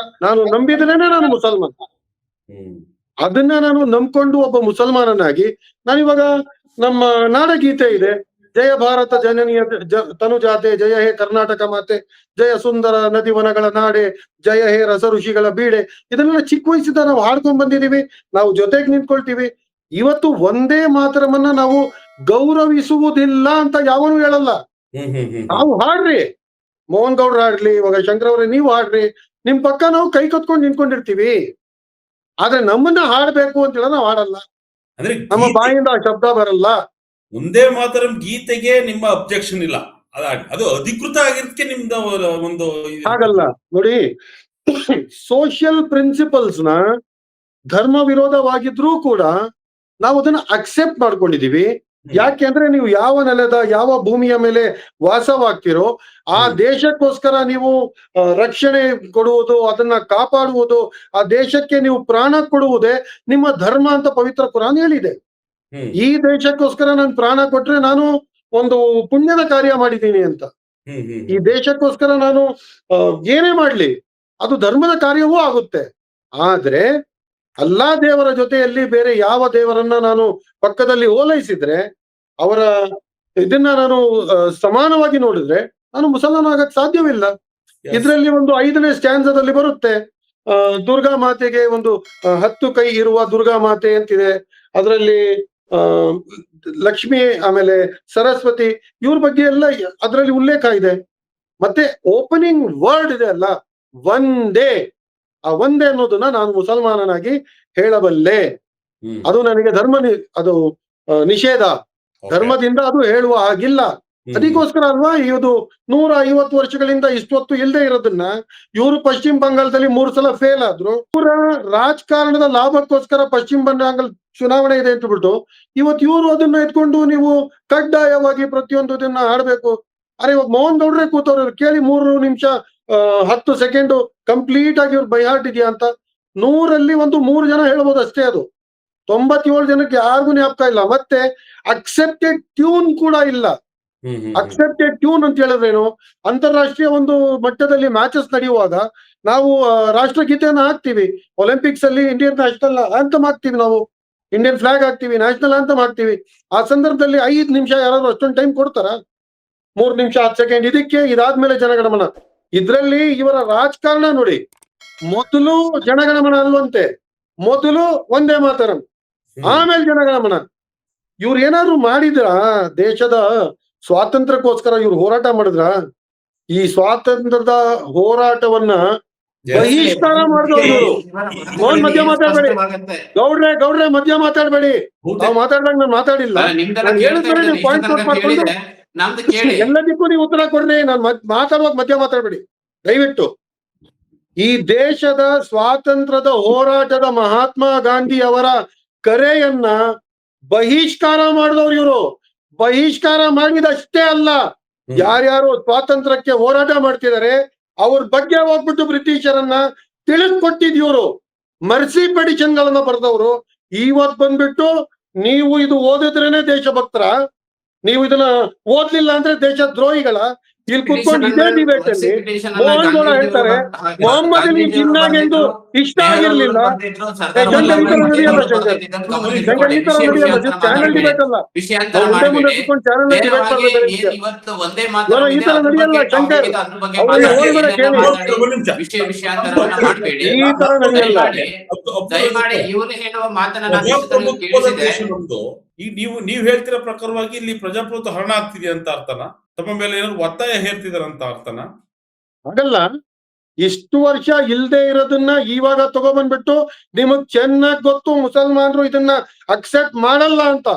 ನಾನು ನಂಬಿದ್ರೇನೆ ನಾನು ಮುಸಲ್ಮಾನ್. ಅದನ್ನ ನಾನು ನಂಬ್ಕೊಂಡು ಒಬ್ಬ ಮುಸಲ್ಮಾನನಾಗಿ ನಾನಿವಾಗ, ನಮ್ಮ ನಾಡಗೀತೆ ಇದೆ, ಜಯ ಭಾರತ ಜನನಿಯ ತನುಜಾತೆ, ಜಯ ಹೇ ಕರ್ನಾಟಕ ಮಾತೆ, ಜಯ ಸುಂದರ ನದಿ ವನಗಳ ನಾಡೆ, ಜಯ ಹೇ ರಸ ಋಷಿಗಳ ಬೀಡೆ. ಇದನ್ನೆಲ್ಲ ಚಿಕ್ಕ ವಯಸ್ಸಿಂದ ನಾವು ಹಾಡ್ಕೊಂಡ್ ಬಂದಿದೀವಿ, ನಾವು ಜೊತೆಗೆ ನಿಂತ್ಕೊಳ್ತೀವಿ. ಇವತ್ತು ಒಂದೇ ಮಾತರಮನ್ನ ನಾವು ಗೌರವಿಸುವುದಿಲ್ಲ ಅಂತ ಯಾವನು ಹೇಳಲ್ಲ. ನಾವು ಹಾಡ್ರಿ, ಮೋಹನ್ ಗೌಡ್ರು ಹಾಡ್ಲಿ, ಇವಾಗ ಶಂಕರ್ ಅವ್ರೆ ನೀವು ಹಾಡ್ರಿ, ನಿಮ್ ಪಕ್ಕ ನಾವು ಕೈ ಕತ್ಕೊಂಡು ನಿಂತ್ಕೊಂಡಿರ್ತೀವಿ. ಆದ್ರೆ ನಮ್ಮನ್ನ ಹಾಡ್ಬೇಕು ಅಂತ ಹೇಳ ನಾವು ಹಾಡಲ್ಲ, ನಮ್ಮ ಬಾಯಿಂದ ಆ ಶಬ್ದ ಬರಲ್ಲ. ಒಂದೇ ಮಾತರಂ ಗೀತೆಗೆ ನಿಮ್ಮ ಅಬ್ಜೆಕ್ಷನ್ ಇಲ್ಲ, ಅದು ಅಧಿಕೃತ ಆಗಿರೋದಕ್ಕೆ ನಿಮ್ದು ಒಂದು ಹಾಗಲ್ಲ ನೋಡಿ. ಸೋಷಿಯಲ್ ಪ್ರಿನ್ಸಿಪಲ್ಸ್ ನ ಧರ್ಮ ವಿರೋಧವಾಗಿದ್ರೂ ಕೂಡ ನಾವು ಅದನ್ನ ಅಕ್ಸೆಪ್ಟ್ ಮಾಡ್ಕೊಂಡಿದೀವಿ. ಯಾಕೆ ಅಂದ್ರೆ ನೀವು ಯಾವ ನೆಲದ, ಯಾವ ಭೂಮಿಯ ಮೇಲೆ ವಾಸವಾಗ್ತಿರೋ ಆ ದೇಶಕ್ಕೋಸ್ಕರ ನೀವು ರಕ್ಷಣೆ ಕೊಡುವುದು, ಅದನ್ನ ಕಾಪಾಡುವುದು, ಆ ದೇಶಕ್ಕೆ ನೀವು ಪ್ರಾಣ ಕೊಡುವುದೇ ನಿಮ್ಮ ಧರ್ಮ ಅಂತ ಪವಿತ್ರ ಕುರಾನ್ ಹೇಳಿದೆ. ಈ ದೇಶಕ್ಕೋಸ್ಕರ ನಾನು ಪ್ರಾಣ ಕೊಟ್ರೆ ನಾನು ಒಂದು ಪುಣ್ಯದ ಕಾರ್ಯ ಮಾಡಿದ್ದೀನಿ ಅಂತ. ಈ ದೇಶಕ್ಕೋಸ್ಕರ ನಾನು ಏನೇ ಮಾಡ್ಲಿ ಅದು ಧರ್ಮದ ಕಾರ್ಯವೂ ಆಗುತ್ತೆ. ಆದ್ರೆ ಅಲ್ಲಾ ದೇವರ ಜೊತೆಯಲ್ಲಿ ಬೇರೆ ಯಾವ ದೇವರನ್ನ ನಾನು ಪಕ್ಕದಲ್ಲಿ ಓಲೈಸಿದ್ರೆ, ಅವರ ಇದನ್ನ ನಾನು ಸಮಾನವಾಗಿ ನೋಡಿದ್ರೆ ನಾನು ಮುಸಲ್ಮಾನ ಆಗಕ್ ಸಾಧ್ಯವಿಲ್ಲ. Yes. ಇದರಲ್ಲಿ ಒಂದು 5ನೇ ಸ್ಟ್ಯಾನ್ಸದಲ್ಲಿ ಬರುತ್ತೆ, ದುರ್ಗಾ ಮಾತೆಗೆ ಒಂದು 10 ಕೈ ಇರುವ ದುರ್ಗಾ ಮಾತೆ ಅಂತಿದೆ. ಅದರಲ್ಲಿ ಲಕ್ಷ್ಮಿ ಆಮೇಲೆ ಸರಸ್ವತಿ ಇವ್ರ ಬಗ್ಗೆ ಎಲ್ಲ ಅದರಲ್ಲಿ ಉಲ್ಲೇಖ ಇದೆ. ಮತ್ತೆ ಓಪನಿಂಗ್ ವರ್ಡ್ ಇದೆ ಅಲ್ಲ, ಒಂದೇ. ಆ ಒಂದೇ ಅನ್ನೋದನ್ನ ನಾನು ಮುಸಲ್ಮಾನನಾಗಿ ಹೇಳಬಲ್ಲೆ. ಅದು ನನಗೆ ಅದು ನಿಷೇಧ, ಧರ್ಮದಿಂದ ಅದು ಹೇಳುವ ಹಾಗಿಲ್ಲ. ಅದಕ್ಕೋಸ್ಕರ ಅಲ್ವಾ ಇದು 150 ವರ್ಷಗಳಿಂದ ಇಷ್ಟೊತ್ತು ಇಲ್ಲದೆ ಇರೋದನ್ನ ಇವರು ಪಶ್ಚಿಮ ಬಂಗಾಳದಲ್ಲಿ 3 ಸಲ ಫೇಲ್ ಆದ್ರು. ಇವರ ರಾಜಕಾರಣದ ಲಾಭಕ್ಕೋಸ್ಕರ ಪಶ್ಚಿಮ ಬಂಗಾಳ ಚುನಾವಣೆ ಇದೆ ಅಂತ ಬಿಟ್ಟು ಇವತ್ತು ಇವರು ಅದನ್ನ ಎತ್ಕೊಂಡು ನೀವು ಕಡ್ಡಾಯವಾಗಿ ಪ್ರತಿಯೊಂದು ಇದನ್ನ ಆಡ್ಬೇಕು. ಅರೆ ಇವಾಗ ಮೋಹನ್ ಗೌಡ್ರೆ ಕೂತವ್ರು ಕೇಳಿ 3 ನಿಮಿಷ 10 ಸೆಕೆಂಡ್ ಕಂಪ್ಲೀಟ್ ಆಗಿ ಇವ್ರು ಬೈ ಹಾರ್ಟ್ ಇದೆಯಾ ಅಂತ. 100ರಲ್ಲಿ ಒಂದು 3 ಜನ ಹೇಳ್ಬೋದು ಅಷ್ಟೇ. ಅದು 97 ಜನಕ್ಕೆ ಯಾರಿಗೂ ಜ್ಞಾಪಕ ಇಲ್ಲ. ಮತ್ತೆ ಅಕ್ಸೆಪ್ಟೆಡ್ ಟ್ಯೂನ್ ಕೂಡ ಇಲ್ಲ. ಅಕ್ಸೆಪ್ಟೆಡ್ ಟ್ಯೂನ್ ಅಂತ ಹೇಳಿದ್ರೇನು, ಅಂತಾರಾಷ್ಟ್ರೀಯ ಒಂದು ಮಟ್ಟದಲ್ಲಿ ಮ್ಯಾಚಸ್ ನಡೆಯುವಾಗ ನಾವು ರಾಷ್ಟ್ರಗೀತೆಯನ್ನ ಹಾಕ್ತಿವಿ. ಒಲಿಂಪಿಕ್ಸ್ ಅಲ್ಲಿ ಇಂಡಿಯನ್ ನ್ಯಾಷನಲ್ ಆಂಥಮ್ ಹಾಕ್ತಿವಿ, ನಾವು ಇಂಡಿಯನ್ ಫ್ಲಾಗ್ ಹಾಕ್ತಿವಿ, ನ್ಯಾಷನಲ್ ಆಂಥಮ್ ಹಾಕ್ತಿವಿ. ಆ ಸಂದರ್ಭದಲ್ಲಿ 5 ನಿಮಿಷ ಯಾರಾದ್ರೂ ಅಷ್ಟೊಂದು ಟೈಮ್ ಕೊಡ್ತಾರ? 3 ನಿಮಿಷ 10 ಸೆಕೆಂಡ್ ಇದಕ್ಕೆ. ಇದಾದ್ಮೇಲೆ ಜನಗಣಮನ. ಇದ್ರಲ್ಲಿ ಇವರ ರಾಜಕಾರಣ ನೋಡಿ, ಮೊದಲು ಜನಗಣಮನ ಅಲ್ವಂತೆ, ಮೊದಲು ಒಂದೇ ಮಾತರಂ, ಆಮೇಲೆ ಜನಗಣಮನ. ಇವ್ರು ಏನಾದ್ರು ಮಾಡಿದ್ರ ದೇಶದ ಸ್ವಾತಂತ್ರ್ಯಕ್ಕೋಸ್ಕರ ಇವ್ರು ಹೋರಾಟ ಮಾಡಿದ್ರ? ಈ ಸ್ವಾತಂತ್ರ್ಯದ ಹೋರಾಟವನ್ನ ಬಹಿಷ್ಕಾರ ಮಾಡಿದವರು. ಮೋಹನ್ ಮಧ್ಯ ಮಾತಾಡ್ಬೇಡಿ, ಗೌಡ್ರೆ ಮಧ್ಯ ಮಾತಾಡ್ಬೇಡಿ. ನಾವು ಮಾತಾಡ್ದಾಗ ನಾನು ಮಾತಾಡಿಲ್ಲ. ನಾನು ಹೇಳಿದ್ರೆ ನೀವು ಪಾಯಿಂಟ್ ಔಟ್ ಮಾಡ್ಕೊಂಡು ಎಲ್ಲದಕ್ಕೂ ನೀವು ಉತ್ತರ ಕೊಡ್ರಿ. ನಾನು ಮಾತಾಡುವಾಗ ಮಧ್ಯ ಮಾತಾಡ್ಬೇಡಿ ದಯವಿಟ್ಟು. ಈ ದೇಶದ ಸ್ವಾತಂತ್ರ್ಯದ ಹೋರಾಟದ ಮಹಾತ್ಮ ಗಾಂಧಿ ಅವರ ಕರೆಯನ್ನ ಬಹಿಷ್ಕಾರ ಮಾಡಿದವ್ರು ಇವರು. ಬಹಿಷ್ಕಾರ ಮಾಡಿದಷ್ಟೇ ಅಲ್ಲ, ಯಾರ್ಯಾರು ಸ್ವಾತಂತ್ರ್ಯಕ್ಕೆ ಹೋರಾಟ ಮಾಡ್ತಿದ್ದಾರೆ ಅವ್ರ ಬಗ್ಗೆ ಹೋಗ್ಬಿಟ್ಟು ಬ್ರಿಟಿಷರನ್ನ ತಿಳಿಸ್ಕೊಟ್ಟಿದ್ಯವರು. ಮರ್ಸಿ ಪೆಡಿಷನ್ ಗಳನ್ನ ಬರೆದವರು. ಇವತ್ ಬಂದ್ಬಿಟ್ಟು ನೀವು ಇದು ಓದಿದ್ರೇನೆ ದೇಶಭಕ್ತರ, ನೀವು ಇದನ್ನ ಓದ್ಲಿಲ್ಲ ಅಂದ್ರೆ ದೇಶ ದ್ರೋಹಿಗಳ. ಇಲ್ಲಿ ಕುತ್ಕೊಂಡು ಇದೇ ಡಿಬೇಟ್ ಅಲ್ಲಿ ಮೋಹನ್ ಗೌಡ ಹೇಳ್ತಾರೆ ಮೊಹಮ್ಮದ್ ಅಲಿ ಜಿನ್ನಾಗೆ ಎಂದು ಇಷ್ಟ ಆಗಿರ್ಲಿಲ್ಲ. ಚಾನಲ್ ಡಿಬೇಟ್ ಅಲ್ಲ, ಮುಂದೆ ಕುತ್ಕೊಂಡು ಚಾನಲ್ ಡಿಬೇಟ್ ಮಾಡ್ಬೇಕು. ಈ ತರ ನಡೆಯಲ್ಲ ಶಂಕರ್, ಈ ತರ ನಡೆಯಲ್ಲ. ನೀವು ಹೇಳ್ತಿರೋ ಪ್ರಕಾರವಾಗಿ ಇಲ್ಲಿ ಪ್ರಜಾಪ್ರಭುತ್ವ ಹರಣ ಆಗ್ತಿದೆ ಅಂತ ಅರ್ಥನಾ? ತಮ್ಮ ಮೇಲೆ ಏನಾದ್ರು ಒತ್ತಾಯ ಹೇರ್ತಿದಾರ ಅಂತ ಅರ್ಥನಾ? ಹಾಗಲ್ಲ, ಇಷ್ಟು ವರ್ಷ ಇಲ್ದೇ ಇರೋದನ್ನ ಇವಾಗ ತಗೊಬಂದ್ಬಿಟ್ಟು ನಿಮಗ್ ಚೆನ್ನಾಗ್ ಗೊತ್ತು ಮುಸಲ್ಮಾನರು ಇದನ್ನ ಅಕ್ಸೆಪ್ಟ್ ಮಾಡಲ್ಲ ಅಂತ.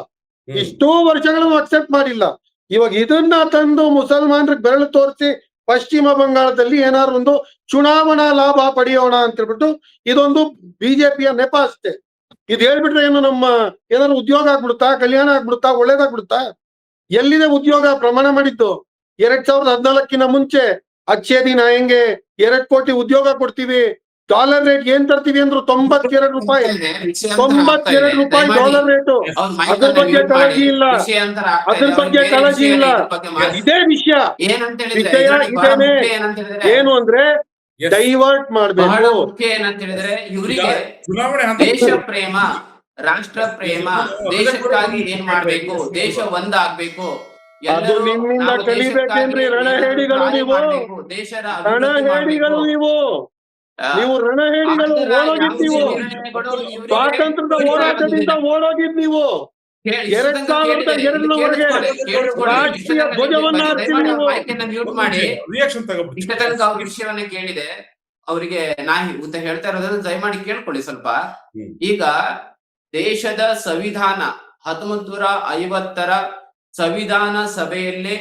ಇಷ್ಟೂ ವರ್ಷಗಳನ್ನು ಅಕ್ಸೆಪ್ಟ್ ಮಾಡಿಲ್ಲ. ಇವಾಗ ಇದನ್ನ ತಂದು ಮುಸಲ್ಮಾನರಿಗೆ ಬೆರಳು ತೋರಿಸಿ ಪಶ್ಚಿಮ ಬಂಗಾಳದಲ್ಲಿ ಏನಾದ್ರು ಒಂದು ಚುನಾವಣಾ ಲಾಭ ಪಡೆಯೋಣ ಅಂತ ಹೇಳ್ಬಿಟ್ಟು ಇದೊಂದು ಬಿಜೆಪಿಯ ನೆಪ ಅಷ್ಟೇ. ಇದು ಹೇಳ್ಬಿಟ್ರೆ ಏನು ನಮ್ಮ ಏನಾದ್ರು ಉದ್ಯೋಗ ಆಗ್ಬಿಡುತ್ತಾ, ಕಲ್ಯಾಣ ಆಗ್ಬಿಡುತ್ತಾ, ಒಳ್ಳೇದಾಗ್ಬಿಡುತ್ತಾ? ಎಲ್ಲಿದೆ ಉದ್ಯೋಗ ಪ್ರಮಾಣ ಮಾಡಿದ್ದು? 2014 ಮುಂಚೆ ಅಚ್ಚೇ ದಿನ ಹೆಂಗೆ 2 ಕೋಟಿ ಉದ್ಯೋಗ ಕೊಡ್ತೀವಿ, ಡಾಲರ್ ರೇಟ್ ಏನ್ ತರ್ತೀವಿ ಅಂದ್ರು 92 ರೂಪಾಯಿ, 92 ರೂಪಾಯಿ ಡಾಲರ್ ರೇಟು. ಅದ್ರ ಬಗ್ಗೆ ಕಾಳಜಿ ಇಲ್ಲ, ಅದ್ರ ಬಗ್ಗೆ ಕಾಳಜಿ ಇಲ್ಲ. ಇದೇ ವಿಷಯ ಇದೇನೆ. ಏನು ಅಂದ್ರೆ ಡೈವರ್ಟ್ ಮಾಡ್ಬೇಕು. ಏನಂತ ಹೇಳಿದ್ರೆ ಇವರಿಗೆ ದೇಶ ಪ್ರೇಮ, ರಾಷ್ಟ್ರ ಪ್ರೇಮ, ದೇಶಕ್ಕಾಗಿ ಏನ್ ಮಾಡ್ಬೇಕು, ದೇಶ ಒಂದಾಗ್ಬೇಕು, ಅದು ನಿಮ್ಮಿಂದ ಕಲಿಬೇಕೇನ್ರಿ? ರಣಹೇಡಿಗಳು ನೀವು, ರಣಹೇಡಿಗಳು ನೀವು, ನೀವು ರಣಹೇಡಿಗಳು. ಓಡೋಗಿದ್ ನೀವು, ಸ್ವಾತಂತ್ರ್ಯದ ಹೋರಾಟದಿಂದ ಓಡೋಗಿದ್ ನೀವು. 2002ರವರೆಗೆ ರಾಷ್ಟ್ರೀಯ ಧ್ವಜವನ್ನ ಹಾಕ್ತೀವಿ ನೀವು. ಇಷ್ಟ ತನಕ ಅವ್ರ ವಿಷಯವನ್ನ ಕೇಳಿದೆ. ಅವರಿಗೆ ನಾ ಉತ್ತ ಹೇಳ್ತಾ ಇರೋದನ್ನ ದಯಮಾಡಿ ಕೇಳ್ಕೊಳ್ಳಿ ಸ್ವಲ್ಪ. ಈಗ ದೇಶದ ಸಂವಿಧಾನ 1950ರ ಸಂವಿಧಾನ ಸಭೆಯಲ್ಲಿ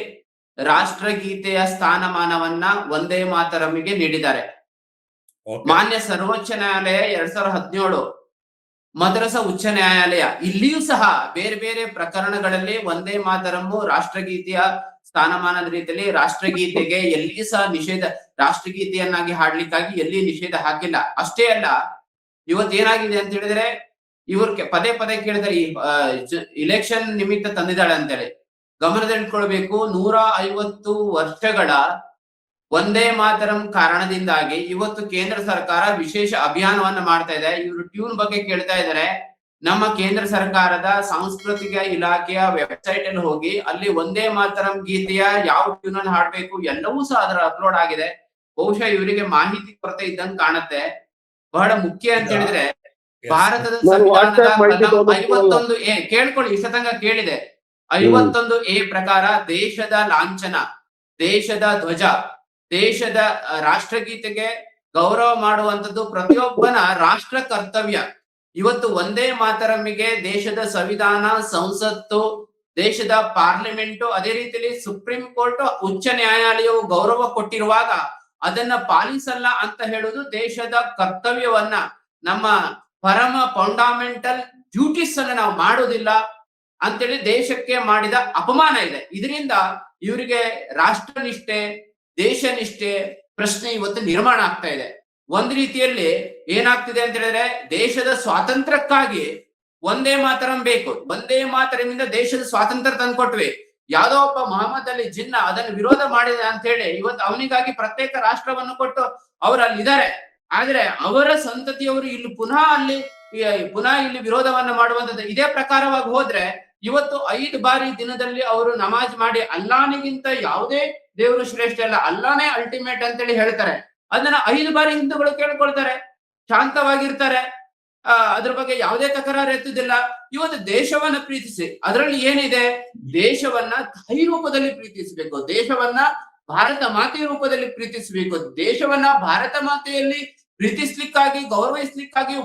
ರಾಷ್ಟ್ರಗೀತೆಯ ಸ್ಥಾನಮಾನವನ್ನ ವಂದೇ ಮಾತರಮಿಗೆ ನೀಡಿದ್ದಾರೆ. ಮಾನ್ಯ ಸರ್ವೋಚ್ಚ ನ್ಯಾಯಾಲಯ 2017, ಮದ್ರಸಾ ಉಚ್ಚ ನ್ಯಾಯಾಲಯ ಇಲ್ಲಿಯೂ ಸಹ ಬೇರೆ ಬೇರೆ ಪ್ರಕರಣಗಳಲ್ಲಿ ವಂದೇ ಮಾತರಮ್ಮು ರಾಷ್ಟ್ರಗೀತೆಯ ಸ್ಥಾನಮಾನದ ರೀತಿಯಲ್ಲಿ ರಾಷ್ಟ್ರಗೀತೆಗೆ ಎಲ್ಲಿ ಸಹ ನಿಷೇಧ, ರಾಷ್ಟ್ರಗೀತೆಯನ್ನಾಗಿ ಹಾಡ್ಲಿಕ್ಕಾಗಿ ಎಲ್ಲಿ ನಿಷೇಧ ಹಾಕಿಲ್ಲ. ಅಷ್ಟೇ ಅಲ್ಲ, ಇವತ್ತೇನಾಗಿದೆ ಅಂತ ಹೇಳಿದ್ರೆ ಇವ್ರ ಪದೇ ಪದೇ ಕೇಳಿದರೆ ಇಲೆಕ್ಷನ್ ನಿಮಿತ್ತ ತಂದಿದ್ದಾಳೆ ಅಂತೇಳಿ ಗಮನದಲ್ಲಿಟ್ಕೊಳ್ಬೇಕು. 150 ವರ್ಷಗಳ ವಂದೇ ಮಾತರಂ ಕಾರಣದಿಂದಾಗಿ ಇವತ್ತು ಕೇಂದ್ರ ಸರ್ಕಾರ ವಿಶೇಷ ಅಭಿಯಾನವನ್ನ ಮಾಡ್ತಾ ಇದೆ. ಇವರು ಟ್ಯೂನ್ ಬಗ್ಗೆ ಕೇಳ್ತಾ ಇದ್ದಾರೆ. ನಮ್ಮ ಕೇಂದ್ರ ಸರ್ಕಾರದ ಸಾಂಸ್ಕೃತಿಕ ಇಲಾಖೆಯ ವೆಬ್ಸೈಟ್ ಅಲ್ಲಿ ಹೋಗಿ ಅಲ್ಲಿ ಒಂದೇ ಮಾತರಂ ಗೀತೆಯ ಯಾವ ಟ್ಯೂನ್ ಅಲ್ಲಿ ಹಾಡ್ಬೇಕು ಎಲ್ಲವೂ ಸಹ ಅದರ ಅಪ್ಲೋಡ್ ಆಗಿದೆ. ಬಹುಶಃ ಇವರಿಗೆ ಮಾಹಿತಿ ಕೊರತೆ ಇದ್ದಂಗೆ ಕಾಣುತ್ತೆ. ಬಹಳ ಮುಖ್ಯ ಅಂತ ಹೇಳಿದ್ರೆ ಭಾರತದ ಸಂವಿಧಾನದ ಕಲಂ 51A ಕೇಳ್ಕೊಳ್ಳಿ, ಇಷ್ಟತಂಗ ಕೇಳಿದೆ. 51A ಪ್ರಕಾರ ದೇಶದ ಲಾಂಛನ, ದೇಶದ ಧ್ವಜ, ದೇಶದ ರಾಷ್ಟ್ರಗೀತೆಗೆ ಗೌರವ ಮಾಡುವಂತದ್ದು ಪ್ರತಿಯೊಬ್ಬನ ರಾಷ್ಟ್ರ ಕರ್ತವ್ಯ. ಇವತ್ತು ಒಂದೇ ಮಾತರಮ್ಮಿಗೆ ದೇಶದ ಸಂವಿಧಾನ, ಸಂಸತ್ತು, ದೇಶದ ಪಾರ್ಲಿಮೆಂಟು, ಅದೇ ರೀತಿಯಲ್ಲಿ ಸುಪ್ರೀಂ ಕೋರ್ಟ್, ಉಚ್ಚ ನ್ಯಾಯಾಲಯವು ಗೌರವ ಕೊಟ್ಟಿರುವಾಗ ಅದನ್ನ ಪಾಲಿಸಲ್ಲ ಅಂತ ಹೇಳುದು ದೇಶದ ಕರ್ತವ್ಯವನ್ನ, ನಮ್ಮ ಪರಮ ಫೌಂಡಮೆಂಟಲ್ ಡ್ಯೂಟೀಸ್ ಅನ್ನ ನಾವು ಮಾಡೋದಿಲ್ಲ ಅಂತೇಳಿ ದೇಶಕ್ಕೆ ಮಾಡಿದ ಅಪಮಾನ ಇದೆ. ಇದರಿಂದ ಇವರಿಗೆ ರಾಷ್ಟ್ರನಿಷ್ಠೆ, ದೇಶ ನಿಷ್ಠೆ ಪ್ರಶ್ನೆ ಇವತ್ತು ನಿರ್ಮಾಣ ಆಗ್ತಾ ಇದೆ. ಒಂದ್ ರೀತಿಯಲ್ಲಿ ಏನಾಗ್ತಿದೆ ಅಂತ ಹೇಳಿದ್ರೆ ದೇಶದ ಸ್ವಾತಂತ್ರ್ಯಕ್ಕಾಗಿ ಒಂದೇ ಮಾತರಂ ಬೇಕು, ಒಂದೇ ಮಾತರಮಿಂದ ದೇಶದ ಸ್ವಾತಂತ್ರ್ಯ ತಂದ್ಕೊಟ್ವಿ. ಯಾವ್ದೋ ಒಬ್ಬ ಮೊಹಮ್ಮದ್ ಅಲಿ ಜಿನ್ನಾ ಅದನ್ನು ವಿರೋಧ ಮಾಡಿದ ಅಂತ ಹೇಳಿ ಇವತ್ತು ಅವನಿಗಾಗಿ ಪ್ರತ್ಯೇಕ ರಾಷ್ಟ್ರವನ್ನು ಕೊಟ್ಟು ಅವರು ಅಲ್ಲಿದ್ದಾರೆ. ಆದ್ರೆ ಅವರ ಸಂತತಿಯವರು ಇಲ್ಲಿ ಪುನಃ ಇಲ್ಲಿ ವಿರೋಧವನ್ನ ಮಾಡುವಂತದ್ದು ಇದೇ ಪ್ರಕಾರವಾಗಿ ಹೋದ್ರೆ ಇವತ್ತು 5 ಬಾರಿ ದಿನದಲ್ಲಿ ಅವರು ನಮಾಜ್ ಮಾಡಿ ಅಲ್ಲಾನಿಗಿಂತ ಯಾವುದೇ ದೇವರು ಶ್ರೇಷ್ಠ ಅಲ್ಲ, ಅಲ್ಲಾನೇ ಅಲ್ಟಿಮೇಟ್ ಅಂತೇಳಿ ಹೇಳ್ತಾರೆ. ಅದನ್ನ 5 ಬಾರಿ ಹಿಂದೂಗಳು ಕೇಳ್ಕೊಳ್ತಾರೆ, ಶಾಂತವಾಗಿರ್ತಾರೆ, ಅದ್ರ ಬಗ್ಗೆ ಯಾವುದೇ ತಕರಾರು ಎತ್ತುದಿಲ್ಲ. ಇವತ್ತು ದೇಶವನ್ನ ಪ್ರೀತಿಸಿ, ಅದರಲ್ಲಿ ಏನಿದೆ, ದೇಶವನ್ನ ತಾಯಿ ರೂಪದಲ್ಲಿ ಪ್ರೀತಿಸಬೇಕು, ದೇಶವನ್ನ ಭಾರತ ಮಾತೆಯ ರೂಪದಲ್ಲಿ ಪ್ರೀತಿಸಬೇಕು, ದೇಶವನ್ನ ಭಾರತ ಮಾತೆಯಲ್ಲಿ ಪ್ರೀತಿಸ್ಲಿಕ್ಕಾಗಿ, ಗೌರವಿಸ್ಲಿಕ್ಕಾಗಿ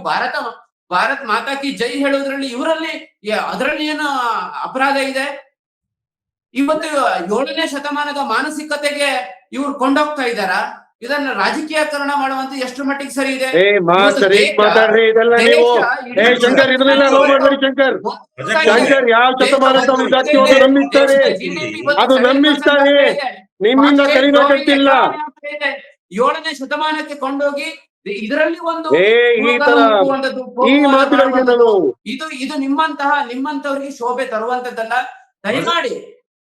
ಭಾರತ್ ಮಾತಾ ಕಿ ಜೈ ಹೇಳೋದ್ರಲ್ಲಿ ಇವರಲ್ಲಿ ಅದರಲ್ಲಿ ಏನು ಅಪರಾಧ ಇದೆ? ಇವತ್ತು 7ನೇ ಶತಮಾನದ ಮಾನಸಿಕತೆಗೆ ಇವ್ರು ಕೊಂಡೋಗ್ತಾ ಇದ್ದಾರ. ಇದನ್ನ ರಾಜಕೀಯಕರಣ ಮಾಡುವಂತ ಎಷ್ಟು ಮಟ್ಟಿಗೆ ಸರಿ ಇದೆ? ಶಂಕರ್ ಯಾವ ಶತಮಾನದ ವಿದ್ಯಾರ್ಥಿಗಳು ನಂಬಿಸ್ತಾರೆ, ಅದು ನಂಬಿಸ್ತಾರೆ, ನಿಮ್ಮಿಂದ ಕಲಿಬೇಕಂತಿಲ್ಲ. 7ನೇ ಶತಮಾನಕ್ಕೆ ಕೊಂಡೋಗಿ ಇದರಲ್ಲಿ ಒಂದು ಈ ಮಾತುಗಳಿಗೆ ನಾನು ಇದು ನಿಮ್ಮಂತವರಿಗೆ ಶೋಭೆ ತರುವಂತದ್ದಲ್ಲ. ದಯಮಾಡಿ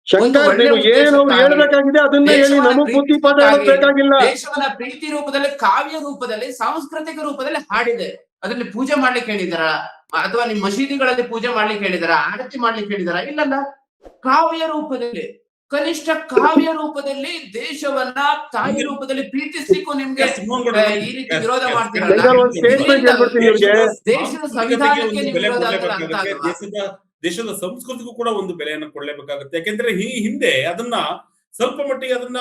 ಶಂಕರ್, ನೀವು ಏನು ಹೇಳ್ಬೇಕಾಗಿದೆ ಅದನ್ನ ಹೇಳಿ, ನಮಗ್ ಬುದ್ಧಿ ಪಾಠ ಬೇಕಾಗಿಲ್ಲ. ದೇಶವನ್ನ ಪ್ರೀತಿ ರೂಪದಲ್ಲಿ, ಕಾವ್ಯ ರೂಪದಲ್ಲಿ, ಸಾಂಸ್ಕೃತಿಕ ರೂಪದಲ್ಲಿ ಹಾಡಿದೆ. ಅದರಲ್ಲಿ ಪೂಜೆ ಮಾಡ್ಲಿಕ್ಕೆ ಹೇಳಿದಾರ ಅಥವಾ ನಿಮ್ ಮಸೀದಿಗಳಲ್ಲಿ ಪೂಜೆ ಮಾಡ್ಲಿಕ್ಕೆ ಹೇಳಿದಾರ, ಆರತಿ ಮಾಡ್ಲಿಕ್ಕೆ ಹೇಳಿದಾರ? ಇಲ್ಲಲ್ಲ, ಕಾವ್ಯ ರೂಪದಲ್ಲಿ, ಕನಿಷ್ಠ ಕಾವ್ಯ ರೂಪದಲ್ಲಿ ದೇಶವನ್ನ ತಾಯಿ ರೂಪದಲ್ಲಿ ಪ್ರೀತಿಸ್ಲಿಕ್ಕೂ ನಿಮ್ಗೆ ಈ ರೀತಿ ವಿರೋಧ ಮಾಡ್ತೀರಲ್ಲ, ದೇಶದ ಸಂವಿಧಾನಕ್ಕೆ ನೀವು ವಿರೋಧ ಅಂತ ದೇಶದ ಸಂಸ್ಕೃತಿಗೂ ಕೂಡ ಒಂದು ಬೆಲೆಯನ್ನು ಕೊಡಲೇಬೇಕಾಗುತ್ತೆ. ಯಾಕೆಂದ್ರೆ ಈ ಹಿಂದೆ ಅದನ್ನ ಸ್ವಲ್ಪ ಮಟ್ಟಿಗೆ ಅದನ್ನ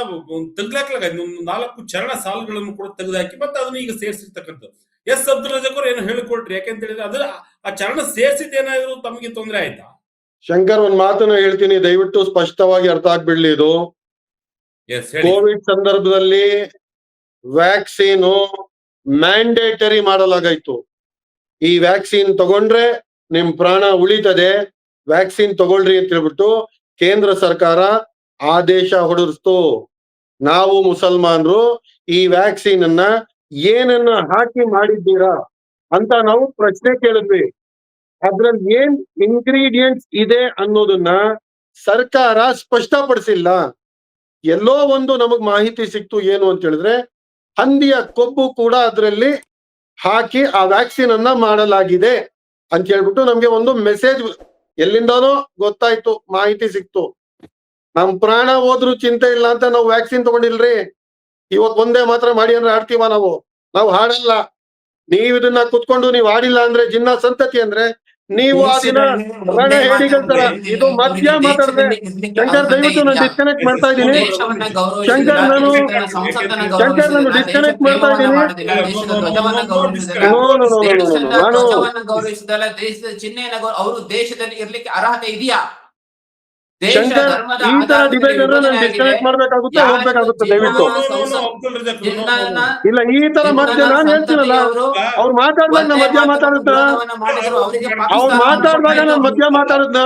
ತೆಗ್ದಾಕ್ಲಾಗ ಒಂದು 4 ಚರಣ ಸಾಲುಗಳನ್ನು ಕೂಡ ತೆಗೆದುಹಾಕಿ ಮತ್ತೆ ಅದನ್ನ ಈಗ ಸೇರಿಸಿರ್ತಕ್ಕಂಥದ್ದು. ಎಸ್ ಅಬ್ದುಲ್ ರಜಾಕ್ ಅವರು ಏನು ಹೇಳಿಕೊಟ್ರಿ? ಯಾಕೆಂತ ಹೇಳಿದ್ರೆ ಅದ್ರ ಆ ಚರಣ ಸೇರಿಸಿದ್ದೇನಾದ್ರು ತಮಗೆ ತೊಂದರೆ ಆಯ್ತಾ? ಶಂಕರ್, ಒಂದ್ ಮಾತನ್ನ ಹೇಳ್ತೀನಿ, ದಯವಿಟ್ಟು ಸ್ಪಷ್ಟವಾಗಿ ಅರ್ಥ ಆಗ್ಬಿಡ್ಲಿ. ಇದು ಕೋವಿಡ್ ಸಂದರ್ಭದಲ್ಲಿ ವ್ಯಾಕ್ಸಿನ್ ಮ್ಯಾಂಡೇಟರಿ ಮಾಡಲಾಗಾಯ್ತು. ಈ ವ್ಯಾಕ್ಸಿನ್ ತಗೊಂಡ್ರೆ ನಿಮ್ ಪ್ರಾಣ ಉಳಿತದೆ, ವ್ಯಾಕ್ಸಿನ್ ತಗೊಳ್ರಿ ಅಂತ ಹೇಳ್ಬಿಟ್ಟು ಕೇಂದ್ರ ಸರ್ಕಾರ ಆದೇಶ ಹೊರಡಿಸ್ತು. ನಾವು ಮುಸಲ್ಮಾನರು ಈ ವ್ಯಾಕ್ಸಿನ್ ಅನ್ನ ಏನನ್ನ ಹಾಕಿ ಮಾಡಿದ್ದೀರಾ ಅಂತ ನಾವು ಪ್ರಶ್ನೆ ಕೇಳಿದ್ವಿ. ಅದ್ರಲ್ಲಿ ಏನ್ ಇಂಗ್ರೀಡಿಯೆಂಟ್ಸ್ ಇದೆ ಅನ್ನೋದನ್ನ ಸರ್ಕಾರ ಸ್ಪಷ್ಟಪಡಿಸಿಲ್ಲ. ಎಲ್ಲೋ ಒಂದು ನಮಗ್ ಮಾಹಿತಿ ಸಿಕ್ತು, ಏನು ಅಂತ ಹೇಳಿದ್ರೆ ಹಂದಿಯ ಕೊಬ್ಬು ಕೂಡ ಅದರಲ್ಲಿ ಹಾಕಿ ಆ ವ್ಯಾಕ್ಸಿನ್ ಅನ್ನ ಮಾಡಲಾಗಿದೆ ಅಂತ ಹೇಳ್ಬಿಟ್ಟು ನಮ್ಗೆ ಒಂದು ಮೆಸೇಜ್ ಎಲ್ಲಿಂದಾನೋ ಗೊತ್ತಾಯ್ತು, ಮಾಹಿತಿ ಸಿಕ್ತು. ನಮ್ ಪ್ರಾಣ ಹೋದ್ರು ಚಿಂತೆ ಇಲ್ಲ ಅಂತ ನಾವು ವ್ಯಾಕ್ಸಿನ್ ತಗೊಂಡಿಲ್ರಿ. ಇವತ್ತು ಒಂದೇ ಮಾತ್ರ ಮಾಡಿ ಅಂದ್ರೆ ಆಡ್ತೀವ ನಾವು ಹಾಡಲ್ಲ. ನೀವ್ ಇದನ್ನ ಕುತ್ಕೊಂಡು ನೀವ್ ಆಡಿಲ್ಲ ಅಂದ್ರೆ ಜಿನ್ನ ಸಂತತಿ ಅಂದ್ರೆ ನೀವು ಆ ದಿನ ರಣ ಹೇಳಿಗಳ್ತಾರ. ಇದು ಮಧ್ಯ ಮಾತಾಡಿದ್ರೆ ಶಂಕರ್, ದಯವಿಟ್ಟು ನಾನು ಡಿಸ್ಕನೆಕ್ಟ್ ಮಾಡ್ತಾ ಇದ್ದೀನಿ. ಶಂಕರ್, ನಾನು ಡಿಸ್ಕನೆಕ್ಟ್ ಮಾಡ್ತಾ ಇದ್ದೀನಿ. ಗೌರವಿಸಿದಲ್ಲ, ದೇಶದ ಚಿಹ್ನೆಯನ್ನ ಅವರು ದೇಶದಲ್ಲಿ ಇರ್ಲಿಕ್ಕೆ ಅರ್ಹತೆ ಇದೆಯಾ? ಶಂಕರ್, ಈ ತರ ಡಿಬೇಟ್ ಅಂದ್ರೆ ನಾನು ಡಿಸ್ಕನೆಕ್ಟ್ ಮಾಡ್ಬೇಕಾಗುತ್ತೆ, ಹೋಗ್ಬೇಕಾಗುತ್ತೆ. ದಯವಿಟ್ಟು ಇಲ್ಲ, ಈ ತರ ಮಧ್ಯ ನಾನು ಹೇಳ್ತೀನಲ್ಲ, ಅವ್ರು ಮಾತಾಡ್ದಾಗ ನಾ ಮಧ್ಯ ಮಾತಾಡುತ್ತ, ಅವ್ರು ಮಾತಾಡ್ದಾಗ ನಾನು ಮಧ್ಯ ಮಾತಾಡುದ್ನ,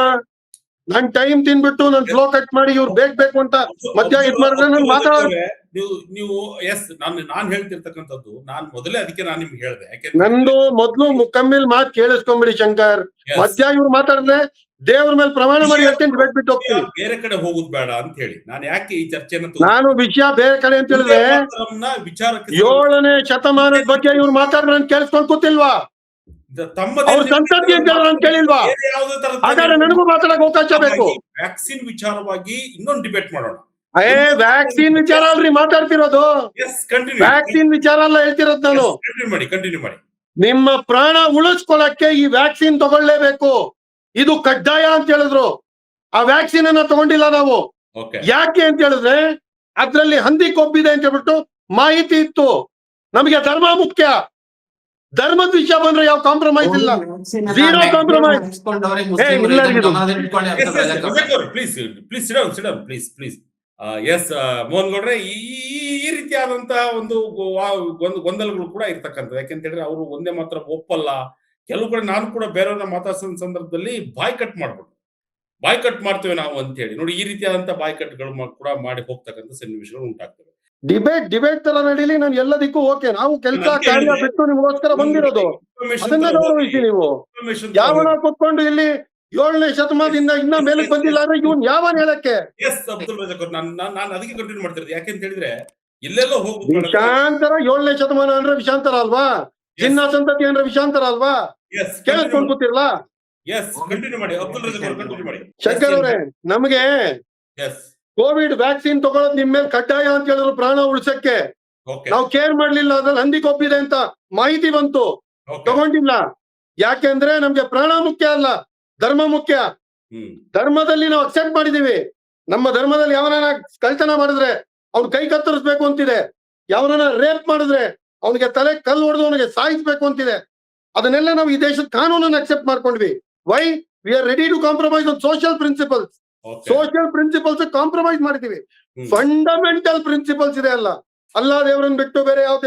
ನನ್ ಟೈಮ್ ತಿನ್ಬಿಟ್ಟು ನನ್ ಫ್ಲೋ ಕಟ್ ಮಾಡಿ ಇವ್ರು ಬೇಕು ಅಂತ ಮಧ್ಯ ಇದ್ ಮಾಡಿದ್ರೆ ನಾನು ಮಾತಾಡೋದು. ನೀವು ಎಸ್ ನಾನು ಹೇಳ್ತಿರ್ತಕ್ಕಂಥದ್ದು ನಾನು ಮೊದಲೇ ಅದಕ್ಕೆ ನಾನು ನಿಮ್ಗೆ ಹೇಳಿದೆ. ನಂದು ಮೊದ್ಲು ಮುಕಮ್ಮಿಲ್ ಮಾತು ಕೇಳಿಸ್ಕೊಂಬಿಡಿ ಶಂಕರ್. ಮಧ್ಯ ಇವ್ರು ಮಾತಾಡಿದ್ರೆ ದೇವ್ರ ಮೇಲೆ ಪ್ರಮಾಣ ಮಾಡಿ ಹೇಳ್ತೀನಿ, ಬಿಟ್ಟು ಹೋಗ್ತೀನಿ. ಬೇರೆ ಕಡೆ ಹೋಗುದು ಬೇಡ ಅಂತ ಹೇಳಿ ನಾನು ಯಾಕೆ ಈ ಚರ್ಚೆಯನ್ನು ನಾನು ವಿಷಯ ಬೇರೆ ಕಡೆ ಅಂತ ಹೇಳಿದ್ರೆ, 7ನೇ ಶತಮಾನದ ಬಗ್ಗೆ ಇವ್ರು ಮಾತಾಡಿದ್ರೆ ಕೇಳಿಸ್ಕೊಂಡ್ ಕೂತಿಲ್ವಾ? ತಮ್ಮದೇ ಅವ್ರ ಸಂತತಿ ಅಂತ ನಾನು ಕೇಳಿಲ್ವಾ? ಬೇರೆ ಯಾವುದೇ ತರದ ಹಾಗಾದ್ರೆ ನನಗೂ ಮಾತಾಡಕ್ ಅವಕಾಶ ಬೇಕು. ವ್ಯಾಕ್ಸಿನ್ ವಿಚಾರವಾಗಿ ಇನ್ನೊಂದು ಡಿಬೇಟ್ ಮಾಡೋಣ. ವ್ಯಾಕ್ಸಿನ್ ವಿಚಾರ ಅಲ್ರಿ ಮಾತಾಡ್ತಿರೋದು, ಎಸ್ ಕಂಟಿನ್ಯೂ ವ್ಯಾಕ್ಸಿನ್ ವಿಚಾರ ಅಲ್ಲ ಹೇಳ್ತಿರೋದು ನಾನು. ಕಂಟಿನ್ಯೂ ಮಾಡಿ. ನಿಮ್ಮ ಪ್ರಾಣ ಉಳಿಸ್ಕೊಳಕ್ಕೆ ಈ ವ್ಯಾಕ್ಸಿನ್ ತಗೊಳ್ಳೇಬೇಕು, ಇದು ಕಡ್ಡಾಯ ಅಂತ ಹೇಳಿದ್ರು. ಆ ವ್ಯಾಕ್ಸಿನ್ ಅನ್ನ ತಗೊಂಡಿಲ್ಲ ನಾವು. ಯಾಕೆ ಅಂತ ಹೇಳಿದ್ರೆ ಅದ್ರಲ್ಲಿ ಹಂದಿ ಕೊಬ್ಬಿದೆ ಅಂತ ಹೇಳ್ಬಿಟ್ಟು ಮಾಹಿತಿ ಇತ್ತು. ನಮಗೆ ಧರ್ಮ ಮುಖ್ಯ. ಧರ್ಮದ ವಿಷಯ ಬಂದ್ರೆ ಯಾವ ಕಾಂಪ್ರಮೈಸ್ ಇಲ್ಲ, zero compromise. Please S Mohan ಗೌಡ್ರೆ, ಈ ರೀತಿಯಾದಂತಹ ಒಂದು ಗೊಂದಲಗಳು ಕೂಡ ಇರ್ತಕ್ಕಂಥದ್ದು. ಯಾಕೆಂತ ಹೇಳಿದ್ರೆ ಅವರು ಒಂದೇ ಮಾತ್ರ ಒಪ್ಪಲ್ಲ. ಕೆಲವು ಕಡೆ ನಾನು ಕೂಡ ಬೇರೆಯವ್ರನ್ನ ಮಾತಾಡ್ಸೋ ಸಂದರ್ಭದಲ್ಲಿ ಬಾಯ್ಕಟ್ ಮಾಡ್ತೇವೆ ನಾವು ಅಂತ ಹೇಳಿ ನೋಡಿ. ಈ ರೀತಿಯಾದಂತಹ ಬಾಯ್ಕಟ್ಗಳು ಕೂಡ ಮಾಡಿ ಹೋಗ್ತಕ್ಕಂಥ ಸನ್ನಿವೇಶಗಳು ಉಂಟಾಗ್ತವೆ. ಡಿಬೇಟ್ ತರ ನಡೀಲಿ, ನಾನು ಎಲ್ಲದಕ್ಕೂ ಓಕೆ. ನಾವು ಕೆಲಸ ಕಾರ್ಯ ಬಿಟ್ಟು ನಿಮಗೋಸ್ಕರ ಬಂದಿರೋದು, ಅದನ್ನ ಗೌರವಿಸಿ. ನೀವು ಯಾವನ ಕೂತ್ಕೊಂಡು ಇಲ್ಲಿ 7ನೇ ಶತಮಾನದಿಂದ ಇನ್ನ ಮೇಲಕ್ಕೆ ಬಂದಿಲ್ಲ ಅಂದ್ರೆ ಇವನ್ ಯಾವನ್ ಹೇಳಕ್ಕೆ? ಎಸ್ ಅಬ್ದುಲ್ ರಜಾಕ್ ಅವ್ರು, ನಾನು ಅದಕ್ಕೆ ಕಂಟಿನ್ಯೂ ಮಾಡ್ತಿರೋದು. ಯಾಕೆಂತ ಹೇಳಿದ್ರೆ ಎಲ್ಲೆಲ್ಲೋ ವಿಷಾಂತರ 7ನೇ ಶತಮಾನ ಅಂದ್ರೆ ವಿಷಾಂತರ ಅಲ್ವಾ? ಜಿನ್ನ ಸಂತತಿ ಅಂದ್ರೆ ವಿಷಾಂತರ ಅಲ್ವಾ? ಕೇಳಿಸ್ಕೊಂಡು ಕೂತಿರ್ಲಾ? ಎಸ್ ಕಂಟಿನ್ಯೂ ಮಾಡಿ ಅಬ್ದುಲ್ ರಜಾಕ್ ಅವ್ರು, ಕಂಟಿನ್ಯೂ ಮಾಡಿ. ಶಂಕರ್ ಅವರೇ, ನಮಗೆ ಕೋವಿಡ್ ವ್ಯಾಕ್ಸಿನ್ ತಗೊಳ್ಳೋದು ನಿಮ್ ಮೇಲೆ ಕಡ್ಡಾಯ ಅಂತ ಹೇಳಿದ್ರು ಪ್ರಾಣ ಉಳಿಸಕ್ಕೆ. ನಾವು ಕೇರ್ ಮಾಡ್ಲಿಲ್ಲ, ಅದ್ರಲ್ಲಿ ಹಂದಿ ಕೊಬ್ಬಿದೆ ಅಂತ ಮಾಹಿತಿ ಬಂತು, ತಗೊಂಡಿಲ್ಲ. ಯಾಕೆಂದ್ರೆ ನಮ್ಗೆ ಪ್ರಾಣ ಮುಖ್ಯ ಅಲ್ಲ, ಧರ್ಮ ಮುಖ್ಯ. ಧರ್ಮದಲ್ಲಿ ನಾವು ಅಕ್ಸೆಪ್ಟ್ ಮಾಡಿದೀವಿ. ನಮ್ಮ ಧರ್ಮದಲ್ಲಿ ಯಾವನ ಕಳ್ತನ ಮಾಡಿದ್ರೆ ಅವ್ನ ಕೈ ಕತ್ತರಿಸ್ಬೇಕು ಅಂತಿದೆ, ಯಾವನ ರೇಪ್ ಮಾಡಿದ್ರೆ ಅವನಿಗೆ ತಲೆ ಕಲ್ಲು ಹೊಡೆದು ಅವನಿಗೆ ಸಾಯಿಸ್ಬೇಕು ಅಂತಿದೆ. ಅದನ್ನೆಲ್ಲ ನಾವು ಈ ದೇಶದ ಕಾನೂನನ್ನು ಅಕ್ಸೆಪ್ಟ್ ಮಾಡ್ಕೊಂಡ್ವಿ. Why we are ready to compromise on social principles. Social principles compromise ಮಾಡಿದೀವಿ. ಫಂಡಮೆಂಟಲ್ ಪ್ರಿನ್ಸಿಪಲ್ಸ್ ಇದೆ ಅಲ್ಲ, ಅಲ್ಲಾ ದೇವರನ್ನ ಬಿಟ್ಟು ಬೇರೆ ಯಾವ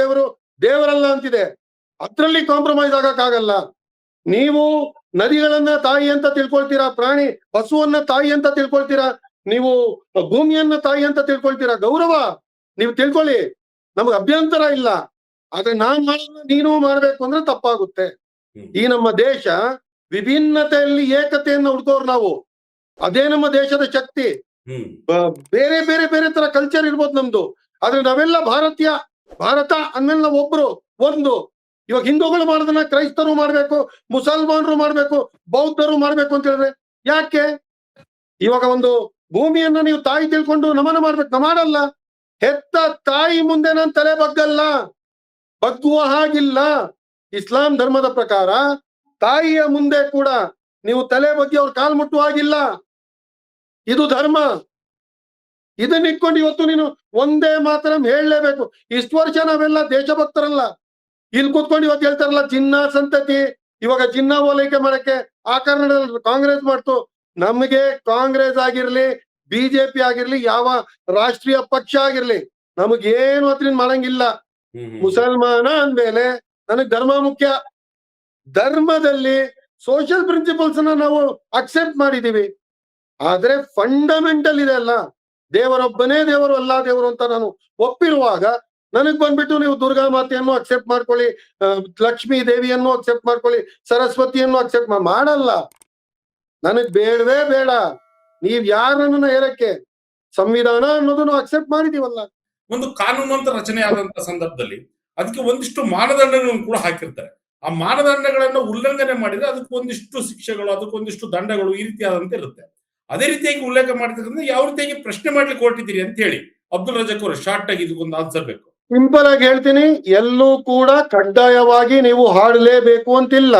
ದೇವರಲ್ಲ ಅಂತಿದೆ. ಅದ್ರಲ್ಲಿ ಕಾಂಪ್ರಮೈಸ್ ಆಗಕ್ಕಾಗಲ್ಲ. ನೀವು ನದಿಗಳನ್ನ ತಾಯಿ ಅಂತ ತಿಳ್ಕೊಳ್ತೀರಾ, ಪ್ರಾಣಿ ಹಸುವನ್ನ ತಾಯಿ ಅಂತ ತಿಳ್ಕೊಳ್ತೀರಾ, ನೀವು ಭೂಮಿಯನ್ನ ತಾಯಿ ಅಂತ ತಿಳ್ಕೊಳ್ತೀರಾ. ಗೌರವ ನೀವು ತಿಳ್ಕೊಳ್ಳಿ, ನಮ್ಗೆ ಅಭ್ಯಂತರ ಇಲ್ಲ. ಆದ್ರೆ ನಾನ್ ಮಾಡೋದನ್ನ ನೀನು ಮಾಡ್ಬೇಕು ಅಂದ್ರೆ ತಪ್ಪಾಗುತ್ತೆ. ಈ ನಮ್ಮ ದೇಶ ವಿಭಿನ್ನತೆಯಲ್ಲಿ ಏಕತೆಯನ್ನ ಹುಡ್ಕೋರು ನಾವು. ಅದೇ ನಮ್ಮ ದೇಶದ ಶಕ್ತಿ. ಬೇರೆ ಬೇರೆ ಬೇರೆ ತರ ಕಲ್ಚರ್ ಇರ್ಬೋದು ನಮ್ದು, ಆದ್ರೆ ನಾವೆಲ್ಲ ಭಾರತ ಅಂದ್ಮೇಲೆ ನಾವು ಒಬ್ರು ಒಂದು. ಇವಾಗ ಹಿಂದೂಗಳು ಮಾಡೋದನ್ನ ಕ್ರೈಸ್ತರು ಮಾಡ್ಬೇಕು, ಮುಸಲ್ಮಾನರು ಮಾಡ್ಬೇಕು, ಬೌದ್ಧರು ಮಾಡ್ಬೇಕು ಅಂತ ಹೇಳಿದ್ರೆ ಯಾಕೆ? ಇವಾಗ ಒಂದು ಭೂಮಿಯನ್ನ ನೀವು ತಾಯಿ ತಿಳ್ಕೊಂಡು ನಮನ ಮಾಡ್ಬೇಕು, ನಾವು ಮಾಡಲ್ಲ. ಹೆತ್ತ ತಾಯಿ ಮುಂದೆ ನಾನು ತಲೆ ಬಗ್ಗುವ ಹಾಗಿಲ್ಲ. ಇಸ್ಲಾಂ ಧರ್ಮದ ಪ್ರಕಾರ ತಾಯಿಯ ಮುಂದೆ ಕೂಡ ನೀವು ತಲೆ ಬಗ್ಗೆ ಅವ್ರ ಕಾಲ್ ಮುಟ್ಟುವ ಹಾಗಿಲ್ಲ. ಇದು ಧರ್ಮ. ಇದನ್ನ ಇಟ್ಕೊಂಡು ಇವತ್ತು ನೀನು ಒಂದೇ ಮಾತ್ರ ಹೇಳಲೇಬೇಕು. ಇಷ್ಟು ವರ್ಷ ನಾವೆಲ್ಲ ದೇಶಭಕ್ತರಲ್ಲ. ಇಲ್ಲಿ ಕೂತ್ಕೊಂಡು ಇವತ್ತು ಹೇಳ್ತಾರಲ್ಲ ಜಿನ್ನ ಸಂತತಿ, ಇವಾಗ ಜಿನ್ನ ಓಲೈಕೆ ಮಾಡಕ್ಕೆ ಆ ಕಾರಣದಲ್ಲಿ ಕಾಂಗ್ರೆಸ್ ಮಾಡ್ತು. ನಮಗೆ ಕಾಂಗ್ರೆಸ್ ಆಗಿರ್ಲಿ, ಬಿಜೆಪಿ ಆಗಿರ್ಲಿ, ಯಾವ ರಾಷ್ಟ್ರೀಯ ಪಕ್ಷ ಆಗಿರ್ಲಿ, ನಮಗೇನು ಅದ್ರಿಂದ ಮಾಡಂಗಿಲ್ಲ. ಮುಸಲ್ಮಾನ ಅಂದ್ಮೇಲೆ ನನಗ್ ಧರ್ಮ ಮುಖ್ಯ. ಧರ್ಮದಲ್ಲಿ ಸೋಷಿಯಲ್ ಪ್ರಿನ್ಸಿಪಲ್ಸ್ ನಾವು ಅಕ್ಸೆಪ್ಟ್ ಮಾಡಿದೀವಿ. ಆದ್ರೆ ಫಂಡಮೆಂಟಲ್ ಇದೆ ಅಲ್ಲ, ದೇವರೊಬ್ಬನೇ ದೇವರು, ಅಲ್ಲಾ ದೇವರು ಅಂತ ನಾನು ಒಪ್ಪಿರುವಾಗ ನನಗ್ ಬಂದ್ಬಿಟ್ಟು ನೀವು ದುರ್ಗಾ ಮಾತೆಯನ್ನು ಅಕ್ಸೆಪ್ಟ್ ಮಾಡ್ಕೊಳ್ಳಿ, ಲಕ್ಷ್ಮೀ ದೇವಿಯನ್ನು ಅಕ್ಸೆಪ್ಟ್ ಮಾಡ್ಕೊಳ್ಳಿ, ಸರಸ್ವತಿಯನ್ನು ಅಕ್ಸೆಪ್ಟ್ ಮಾಡಲ್ಲ. ನನಗ್ ಬೇಡವೇ ಬೇಡ. ನೀವ್ ಯಾರನ್ನ ಹೇಳಕ್ಕೆ? ಸಂವಿಧಾನ ಅನ್ನೋದನ್ನು ಅಕ್ಸೆಪ್ಟ್ ಮಾಡಿದೀವಲ್ಲ. ಒಂದು ಕಾನೂನು ಅಂತ ರಚನೆ ಆದಂತ ಸಂದರ್ಭದಲ್ಲಿ ಅದಕ್ಕೆ ಒಂದಿಷ್ಟು ಮಾನದಂಡಗಳನ್ನು ಕೂಡ ಹಾಕಿರ್ತಾರೆ. ಆ ಮಾನದಂಡಗಳನ್ನು ಉಲ್ಲಂಘನೆ ಮಾಡಿದ್ರೆ ಅದಕ್ಕೆ ಒಂದಿಷ್ಟು ಶಿಕ್ಷೆಗಳು, ಅದಕ್ಕೊಂದಿಷ್ಟು ದಂಡಗಳು ಈ ರೀತಿಯಾದಂತೆ ಇರುತ್ತೆ. ಅದೇ ರೀತಿಯಾಗಿ ಉಲ್ಲೇಖ ಮಾಡಿದ್ರೆ ಯಾವ ರೀತಿಯಾಗಿ ಪ್ರಶ್ನೆ ಮಾಡ್ಲಿಕ್ಕೆ ಹೊರಟಿದ್ದೀರಿ ಅಂತ ಹೇಳಿ ಅಬ್ದುಲ್ ರಜಾಕ್ ಅವರು ಶಾರ್ಟ್ ಆಗಿ ಇದಕ್ಕೊಂದು ಆನ್ಸರ್ ಬೇಕು. ಸಿಂಪಲ್ ಆಗಿ ಹೇಳ್ತೀನಿ, ಎಲ್ಲೂ ಕೂಡ ಕಡ್ಡಾಯವಾಗಿ ನೀವು ಹಾಡಲೇಬೇಕು ಅಂತಿಲ್ಲ.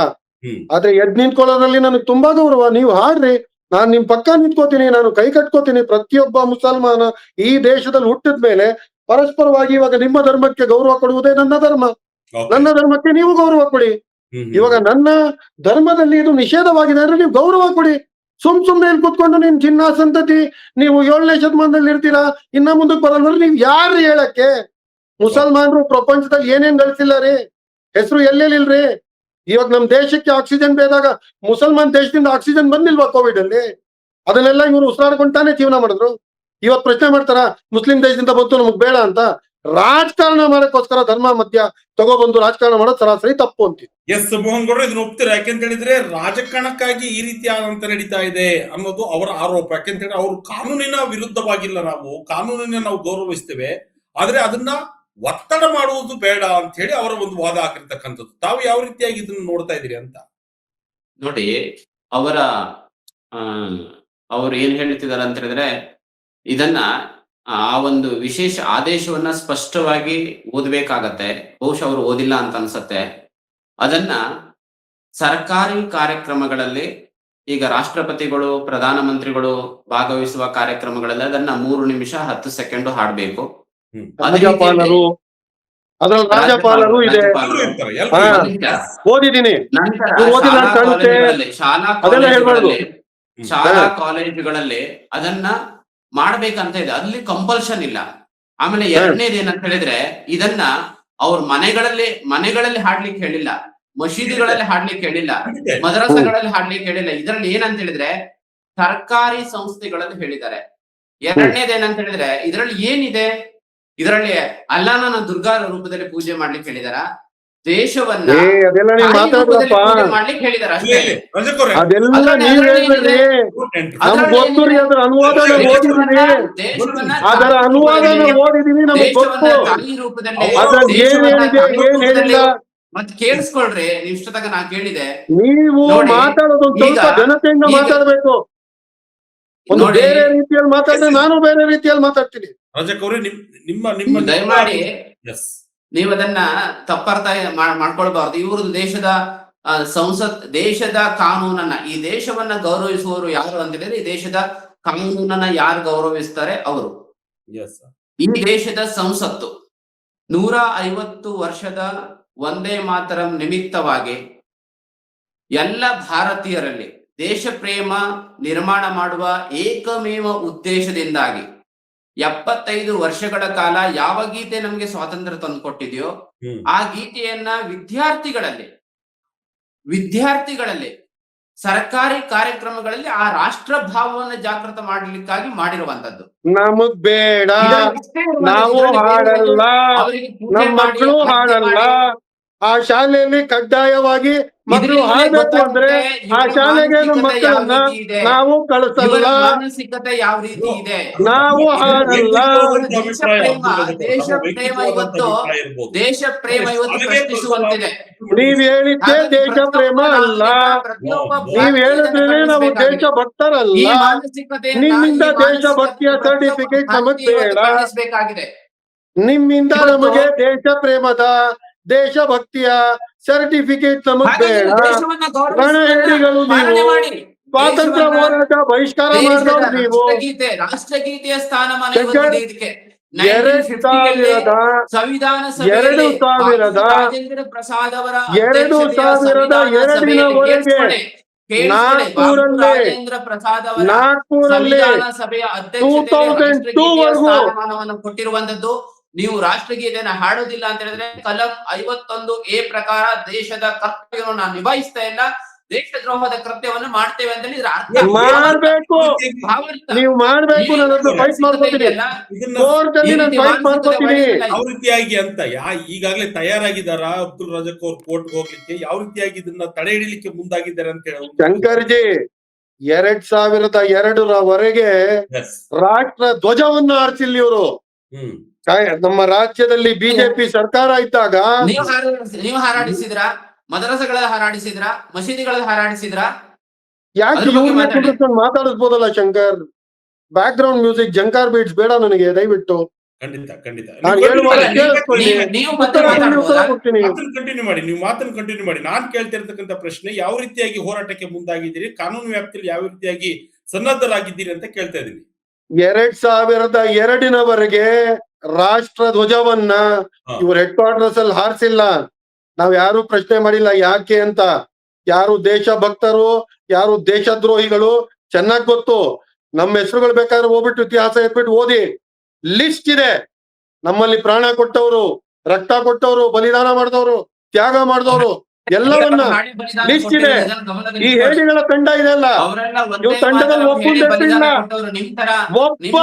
ಆದ್ರೆ ಎದ್ ನಿಂತ್ಕೊಳ್ಳೋದ್ರಲ್ಲಿ ನನಗೆ ತುಂಬಾ ಗೌರವ. ನೀವು ಹಾಡ್ರಿ, ನಾನ್ ನಿಮ್ ಪಕ್ಕ ನಿಂತ್ಕೋತೀನಿ, ನಾನು ಕೈ ಕಟ್ಕೋತೀನಿ. ಪ್ರತಿಯೊಬ್ಬ ಮುಸಲ್ಮಾನ ಈ ದೇಶದಲ್ಲಿ ಹುಟ್ಟಿದ ಮೇಲೆ ಪರಸ್ಪರವಾಗಿ ಇವಾಗ ನಿಮ್ಮ ಧರ್ಮಕ್ಕೆ ಗೌರವ ಕೊಡುವುದೇ ನನ್ನ ಧರ್ಮ, ನನ್ನ ಧರ್ಮಕ್ಕೆ ನೀವು ಗೌರವ ಕೊಡಿ. ಇವಾಗ ನನ್ನ ಧರ್ಮದಲ್ಲಿ ಇದು ನಿಷೇಧವಾಗಿದೆ ಅಂದ್ರೆ ನೀವು ಗೌರವ ಕೊಡಿ. ಸುಮ್ನೆ ಇಲ್ಲಿ ಕೂತ್ಕೊಂಡು ನಿಮ್ ಜಿನ್ನ ಸಂತತಿ, ನೀವು 7ನೇ ಶತಮಾನದಲ್ಲಿ ಇರ್ತೀರಾ, ಇನ್ನ ಮುಂದಕ್ಕೆ ಬರಲ್ಲ. ನೀವ್ ಯಾರು ಹೇಳಕ್ಕೆ? ಮುಸಲ್ಮಾನರು ಪ್ರಪಂಚದಲ್ಲಿ ಏನೇನ್ ಗಳಿಸಿಲ್ಲ ರೀ, ಹೆಸರು ಎಲ್ಲೆಲ್ಲಿಲ್ರಿ. ಇವಾಗ ನಮ್ ದೇಶಕ್ಕೆ ಆಕ್ಸಿಜನ್ ಬೇದಾಗ ಮುಸಲ್ಮಾನ್ ದೇಶದಿಂದ ಆಕ್ಸಿಜನ್ ಬಂದಿಲ್ವಾ ಕೋವಿಡ್ ಅಲ್ಲಿ? ಅದನ್ನೆಲ್ಲ ಇವ್ರು ಉಸಿರಾಡ್ಕೊಂಡು ತಾನೇ ಜೀವನ ಮಾಡಿದ್ರು. ಇವತ್ ಪ್ರಶ್ನೆ ಮಾಡ್ತಾರ ಮುಸ್ಲಿಂ ದೇಶದಿಂದ ಬಂತು ನಮಗ್ ಬೇಡ ಅಂತ. ರಾಜಕಾರಣ ಮಾಡಕ್ಕೋಸ್ಕರ ಧರ್ಮ ಮಧ್ಯ ತಗೊಬಂದು ರಾಜಕಾರಣ ಮಾಡೋದು ಸರಾಸರಿ ತಪ್ಪು ಅಂತೀವಿ. ಎಸ್ ಮೋಹನ್ ಗೌಡ್ರು, ಇದನ್ನ ಒಪ್ತೀರಾ? ಯಾಕೆಂತ ಹೇಳಿದ್ರೆ ರಾಜಕಾರಣಕ್ಕಾಗಿ ಈ ರೀತಿಯಾದಂತ ನಡೀತಾ ಇದೆ ಅನ್ನೋದು ಅವರ ಆರೋಪ. ಯಾಕೆಂತ ಹೇಳಿದ್ರೆ ಅವರು ಕಾನೂನಿನ ವಿರುದ್ಧವಾಗಿಲ್ಲ, ನಾವು ಕಾನೂನಿನ ನಾವು ಗೌರವಿಸ್ತೇವೆ. ಆದ್ರೆ ಅದನ್ನ ಒತ್ತಡ ಮಾಡುವುದು ಬೇಡ ಅಂತ ಹೇಳಿ ಅವರ ಒಂದು ವಾದ ಆಗಿರ್ತಕ್ಕಂಥದ್ದು. ತಾವು ಯಾವ ರೀತಿಯಾಗಿ ಇದನ್ನು ನೋಡ್ತಾ ಇದ್ದೀರಿ ಅಂತ? ನೋಡಿ, ಅವರ ಆ, ಅವ್ರು ಏನ್ ಹೇಳ್ತಿದಾರೆ ಅಂತ ಹೇಳಿದ್ರೆ, ಇದನ್ನ ಆ ಒಂದು ವಿಶೇಷ ಆದೇಶವನ್ನ ಸ್ಪಷ್ಟವಾಗಿ ಓದ್ಬೇಕಾಗತ್ತೆ. ಬಹುಶಃ ಅವರು ಓದಿಲ್ಲ ಅಂತ ಅನ್ಸತ್ತೆ. ಅದನ್ನ ಸರ್ಕಾರಿ ಕಾರ್ಯಕ್ರಮಗಳಲ್ಲಿ, ಈಗ ರಾಷ್ಟ್ರಪತಿಗಳು, ಪ್ರಧಾನಮಂತ್ರಿಗಳು ಭಾಗವಹಿಸುವ ಕಾರ್ಯಕ್ರಮಗಳಲ್ಲಿ ಅದನ್ನ 3 ನಿಮಿಷ 10 ಸೆಕೆಂಡ್ ಹಾಡ್ಬೇಕು. ಅದೇ ರಾಜ್ಯಪಾಲರು, ಅದ್ರಲ್ಲಿ ರಾಜ್ಯಪಾಲರು ಇದೆ. ಎಲ್ಲರೂ ಇರ್ತಾರೆ, ಹಾ. ಎಲ್ಲರೂ ಇರ್ತಾರೆ. ಓದಿದ್ದೀನಿ. ನಂತರ ನೀವು ಓದಿಲ್ಲ ಶಾಲಾ ಅಂತ ಕಾಣುತ್ತೆ. ಕಾಲೇಜುಗಳಲ್ಲಿ ಅದೆಲ್ಲ ಹೇಳ್ಬಾರ್ದು. ಶಾಲಾ ಕಾಲೇಜುಗಳಲ್ಲಿ ಅದನ್ನ ಮಾಡ್ಬೇಕಂತ ಇದೆ. ಅಲ್ಲಿ ಕಂಪಲ್ಷನ್ ಇಲ್ಲ. ಆಮೇಲೆ ಎರಡನೇದು ಏನಂತ ಹೇಳಿದ್ರೆ, ಇದನ್ನ ಅವ್ರ ಮನೆಗಳಲ್ಲಿ ಹಾಡ್ಲಿಕ್ಕೆ ಹೇಳಿಲ್ಲ, ಮಸೀದಿಗಳಲ್ಲಿ ಹಾಡ್ಲಿಕ್ಕೆ ಹೇಳಿಲ್ಲ, ಮದ್ರಸಾಗಳಲ್ಲಿ ಹಾಡ್ಲಿಕ್ಕೆ ಹೇಳಿಲ್ಲ. ಇದರಲ್ಲಿ ಏನಂತ ಹೇಳಿದ್ರೆ ಸರ್ಕಾರಿ ಸಂಸ್ಥೆಗಳಲ್ಲಿ ಹೇಳಿದ್ದಾರೆ. ಎರಡನೇದು ಏನಂತ ಹೇಳಿದ್ರೆ, ಇದರಲ್ಲಿ ಏನಿದೆ, ಇದರಲ್ಲಿ ಅಲ್ಲಾಹನ ದುರ್ಗಾ ರೂಪದಲ್ಲಿ ಪೂಜೆ ಮಾಡ್ಲಿಕ್ಕೆ ಹೇಳಿದಾರ, ದೇಶವನ್ನ ಅದೆಲ್ಲ ನೀವು ತಾಯಿ ರೂಪದಲ್ಲಿ ಮಾತಾಡ್ರಪ್ಪ. ಪೂಜೆ ಮಾಡ್ಲಿಕ್ಕೆ ಹೇಳಿದಾರ ಅಷ್ಟೇ. ರಜಕ್ ಅವ್ರೆ, ಅದೆಲ್ಲ ಅದ್ರಲ್ಲಿ ನೀವ್ ಅದ್ರಲ್ಲಿ ಹೇಳ್ಬೇಡ್ರಿ. ಏನ್ರಿ? ನಮ್ಗ್ ಗೊತ್ತುರಿ, ಅದರ ಅನುವಾದನ ಓದಿದೀವಿ. ಅದರ ಅನುವಾದನ ಓದಿದೀವಿ, ನಮಗ್ ಗೊತ್ತು. ತಾಯಿ ರೂಪದಲ್ಲಿ, ಅದ್ರಲ್ಲಿ ಏನ್ ಹೇಳಿದೆ, ಏನ್ ಹೇಳಿಲ್ಲ. ಮತ್ತೆ ಕೇಳಿಸ್ಕೊಳ್ರಿ, ನೀವು ಇಷ್ಟದಾಗ ನಾ ಕೇಳಿದೆ. ನೀವು ನೋಡಿ, ಮಾತಾಡೋದು ಒಂದ್ ಸ್ವಲ್ಪ ಈಗ- ಜನತೆಯಿಂದ ಈಗ- ಮಾತಾಡ್ಬೇಕು. ಒಂದು ನೋಡಿ, ಬೇರೆ ರೀತಿಯಲ್ಲಿ ಮಾತಾಡಿದ್ರೆ ನಾನು ಬೇರೆ ರೀತಿಯಲ್ಲಿ ಮಾತಾಡ್ತೀನಿ. ರಜಕ್ ಅವ್ರೆ, ನಿಮ್ಮ ನೀವು ದಯಮಾಡಿ ಎಸ್, ನೀವು ಅದನ್ನ ತಪ್ಪರ್ಥ ಮಾಡ್ಕೊಳ್ಬಾರ್ದು. ಇವ್ರದ್ದು ದೇಶದ ದೇಶದ ಕಾನೂನನ್ನ, ಈ ದೇಶವನ್ನ ಗೌರವಿಸುವವರು ಯಾರು ಅಂತ ಹೇಳಿದ್ರೆ, ಈ ದೇಶದ ಕಾನೂನನ್ನ ಯಾರು ಗೌರವಿಸ್ತಾರೆ ಅವರು. ಎಸ್, ಈ ದೇಶದ ಸಂಸತ್ತು 150 ವರ್ಷದ ವಂದೇ ಮಾತರಂ ನಿಮಿತ್ತವಾಗಿ ಎಲ್ಲ ಭಾರತೀಯರಲ್ಲಿ ದೇಶ ಪ್ರೇಮ ನಿರ್ಮಾಣ ಮಾಡುವ ಏಕಮೇವ ಉದ್ದೇಶದಿಂದಾಗಿ 75 ವರ್ಷಗಳ ಕಾಲ ಯಾವ ಗೀತೆ ನಮಗೆ ಸ್ವಾತಂತ್ರ್ಯ ತಂದುಕೊಟ್ಟಿದೆಯೋ ಆ ಗೀತೆಯನ್ನ ವಿದ್ಯಾರ್ಥಿಗಳಲ್ಲಿ ಸರ್ಕಾರಿ ಕಾರ್ಯಕ್ರಮಗಳಲ್ಲಿ ಆ ರಾಷ್ಟ್ರ ಭಾವವನ್ನು ಜಾಗೃತ ಮಾಡಲಿಕ್ಕಾಗಿ ಮಾಡಿರುವಂತದ್ದು. ನಮಗ್ ಬೇಡ, ನಾವು ಹಾಡಲ್ಲ, ನಮ್ಮ ಮಕ್ಕಳು ಹಾಡಲ್ಲ. ಆ ಶಾಲೆಯಲ್ಲಿ ಕಡ್ಡಾಯವಾಗಿ ಮಕ್ಕಳು ಹಾಡ್ಬೇಕು ಅಂದ್ರೆ ಆ ಶಾಲೆಗೆ ನಮ್ಮ ಮಕ್ಕಳನ್ನ ನಾವು ಕಳಿಸಲ್ಲ, ಮಾನಸಿಕತೆ ಯಾವ ರೀತಿ ಇದೆ, ನಾವು ಹಾಡಲ್ಲ. ದೇಶ ಪ್ರೇಮ ಇವತ್ತು ಪ್ರಶ್ನಿಸುವಂತಿದೆ. ನೀವ್ ಹೇಳಿದ್ದೆ ದೇಶ ಪ್ರೇಮ ಅಲ್ಲ, ನೀವ್ ಹೇಳಿದ್ರೆ ನಾವು ದೇಶ ಭಕ್ತರಲ್ಲ. ಈ ಮಾನಸಿಕತೆಯನ್ನ, ನಿಮ್ಮಿಂದ ಈ ದೇಶ ಭಕ್ತಿಯ ಮಾನಸಿಕತೆ ಸರ್ಟಿಫಿಕೇಟ್ ನಮಗ್ ಬೇಡ. ಖಂಡಿಸಬೇಕಾಗಿದೆ. ನಿಮ್ಮಿಂದ ನಮಗೆ ದೇಶ ಪ್ರೇಮದ ದೇಶ ಭಕ್ತಿಯ ಸರ್ಟಿಫಿಕೇಟ್ ನಮಗ್ ಹಾಗಾಗಿ ಬೇಡ. ದೇಶವನ್ನ ರಣಹೇಡಿಗಳು ಪಾಲನೆ ನೀವು, ಮಾಡಿ. ಸ್ವಾತಂತ್ರ್ಯ ಹೋರಾಟ ಬಹಿಷ್ಕಾರ ಮಾಡಿದವರು ನೀವು. ರಾಷ್ಟ್ರಗೀತೆಯ ಸ್ಥಾನಮಾನ ಶಂಕರ್, ಇದಕ್ಕೆ 2000 ಸಂವಿಧಾನ 2000 ರಾಜೇಂದ್ರ ಪ್ರಸಾದ್ ಅವರ 2002 ರಾಜೇಂದ್ರ ಪ್ರಸಾದ್ ಅವರ ನಾಗ್ಪುರಲ್ಲಿ ಸಂವಿಧಾನ ಸಭೆಯ ಅಧ್ಯಕ್ಷತೆಯಲ್ಲಿ 2002 ಸ್ಥಾನಮಾನವನ್ನು ಕೊಟ್ಟಿರುವಂತದ್ದು. ನೀವು ರಾಷ್ಟ್ರಗೀತೆಯನ್ನ ಹಾಡೋದಿಲ್ಲ ಅಂತ ಹೇಳಿದ್ರೆ ಕಲಂ 51A ಪ್ರಕಾರ ದೇಶದ ಕರ್ತವ್ಯವನ್ನು ನಿಭಾಯಿಸ್ತಾ ಇಲ್ಲ, ದೇಶದ್ರೋಹದ ಕೃತ್ಯವನ್ನು ಮಾಡ್ತೇವೆ ಅಂತ ಹೇಳಿದ್ರೆ ಅರ್ಥ ಮಾಡ್ಬೇಕು. ನೀವು ಮಾಡ್ಬೇಕು. ನಾನು ಫೈಟ್ ಮಾಡ್ಕೊತೀನಿ, ಕೋರ್ಟಲ್ಲಿ ನಾನು ಫೈಟ್ ಮಾಡ್ಕೊತೀನಿ. ಯಾವ ರೀತಿಯಾಗಿ ಅಂತ ಈಗಾಗಲೇ ತಯಾರಾಗಿದ್ದಾರಾ ಅಬ್ದುಲ್ ರಜಾಕ್ ಅವ್ರು ಕೋರ್ಟ್ಗೆ ಹೋಗ್ಲಿಕ್ಕೆ? ಯಾವ ರೀತಿಯಾಗಿ ಇದನ್ನ ತಡೆ ಹಿಡಿಲಿಕ್ಕೆ ಮುಂದಾಗಿದ್ದಾರೆ ಅಂತ ಹೇಳಿ ಶಂಕರ್ಜಿ, 2002 ರಾಷ್ಟ್ರ ಧ್ವಜವನ್ನು ಹಾರಿಸಿಲ್ಲ ಇವರು. ನಮ್ಮ ರಾಜ್ಯದಲ್ಲಿ ಬಿಜೆಪಿ ಸರ್ಕಾರ ಇದ್ದಾಗ ನೀವು ಹಾರಾಡಿಸಿದ್ರ, ಮದ್ರಸಗಳಲ್ಲಿ ಹಾರಾಡಿಸಿದ್ರ, ಮಸೀದಿಗಳಲ್ಲಿ ಹಾರಾಡಿಸಿದ್ರ? ಯಾಕೆ ಮಾತಾಡಿಸ್ಬೋದಲ್ಲ Shankar? Background music, Jhankar beats ಬೇಡ ನನಗೆ, ದಯವಿಟ್ಟು. ಖಂಡಿತ ಖಂಡಿತ ನಾನು ಹೇಳುವಾಗ ಕೇಳಿಸ್ಕೊಳ್ಳಿ, ಕೊಡ್ತೀನಿ. ನೀವು ಮಾತನ್ನು ಕಂಟಿನ್ಯೂ ಮಾಡಿ. ನಾನ್ ಕೇಳ್ತಿರ್ತಕ್ಕಂಥ ಪ್ರಶ್ನೆ, ಯಾವ ರೀತಿಯಾಗಿ ಹೋರಾಟಕ್ಕೆ ಮುಂದಾಗಿದ್ದೀರಿ, ಕಾನೂನು ವ್ಯಾಪ್ತಿಯಲ್ಲಿ ಯಾವ ರೀತಿಯಾಗಿ ಸನ್ನದ್ಧರಾಗಿದ್ದೀರಿ ಅಂತ ಕೇಳ್ತಾ ಇದ್ದೀನಿ. 2002 ರಾಷ್ಟ್ರ ಧ್ವಜವನ್ನ ಇವ್ರ ಹೆಡ್ ಕ್ವಾರ್ಟರ್ಸ್ ಅಲ್ಲಿ ಹಾರಿಸಿಲ್ಲ. ನಾವ್ ಯಾರು ಪ್ರಶ್ನೆ ಮಾಡಿಲ್ಲ ಯಾಕೆ ಅಂತ. ಯಾರು ದೇಶ ಭಕ್ತರು, ಯಾರು ದೇಶದ್ರೋಹಿಗಳು ಚೆನ್ನಾಗ್ ಗೊತ್ತು. ನಮ್ಮ ಹೆಸರುಗಳು ಬೇಕಾದ್ರೆ ಹೋಗ್ಬಿಟ್ಟು ಇತಿಹಾಸ ಎತ್ಬಿಟ್ಟು ಓದಿ, ಲಿಸ್ಟ್ ಇದೆ. ನಮ್ಮಲ್ಲಿ ಪ್ರಾಣ ಕೊಟ್ಟವರು, ರಕ್ತ ಕೊಟ್ಟವರು, ಬಲಿದಾನ ಮಾಡಿದವರು, ತ್ಯಾಗ ಮಾಡಿದವರು ಎಲ್ಲವನ್ನ ಲಿಸ್ಟ್ ಇದೆ. ಈ ಹೇಡಿಗಳ ತಂಡ ಇದೆಲ್ಲ, ಇವ್ ತಂಡದಲ್ಲಿ ಒಪ್ಪಿಲ್ಲ. ಒಬ್ಬ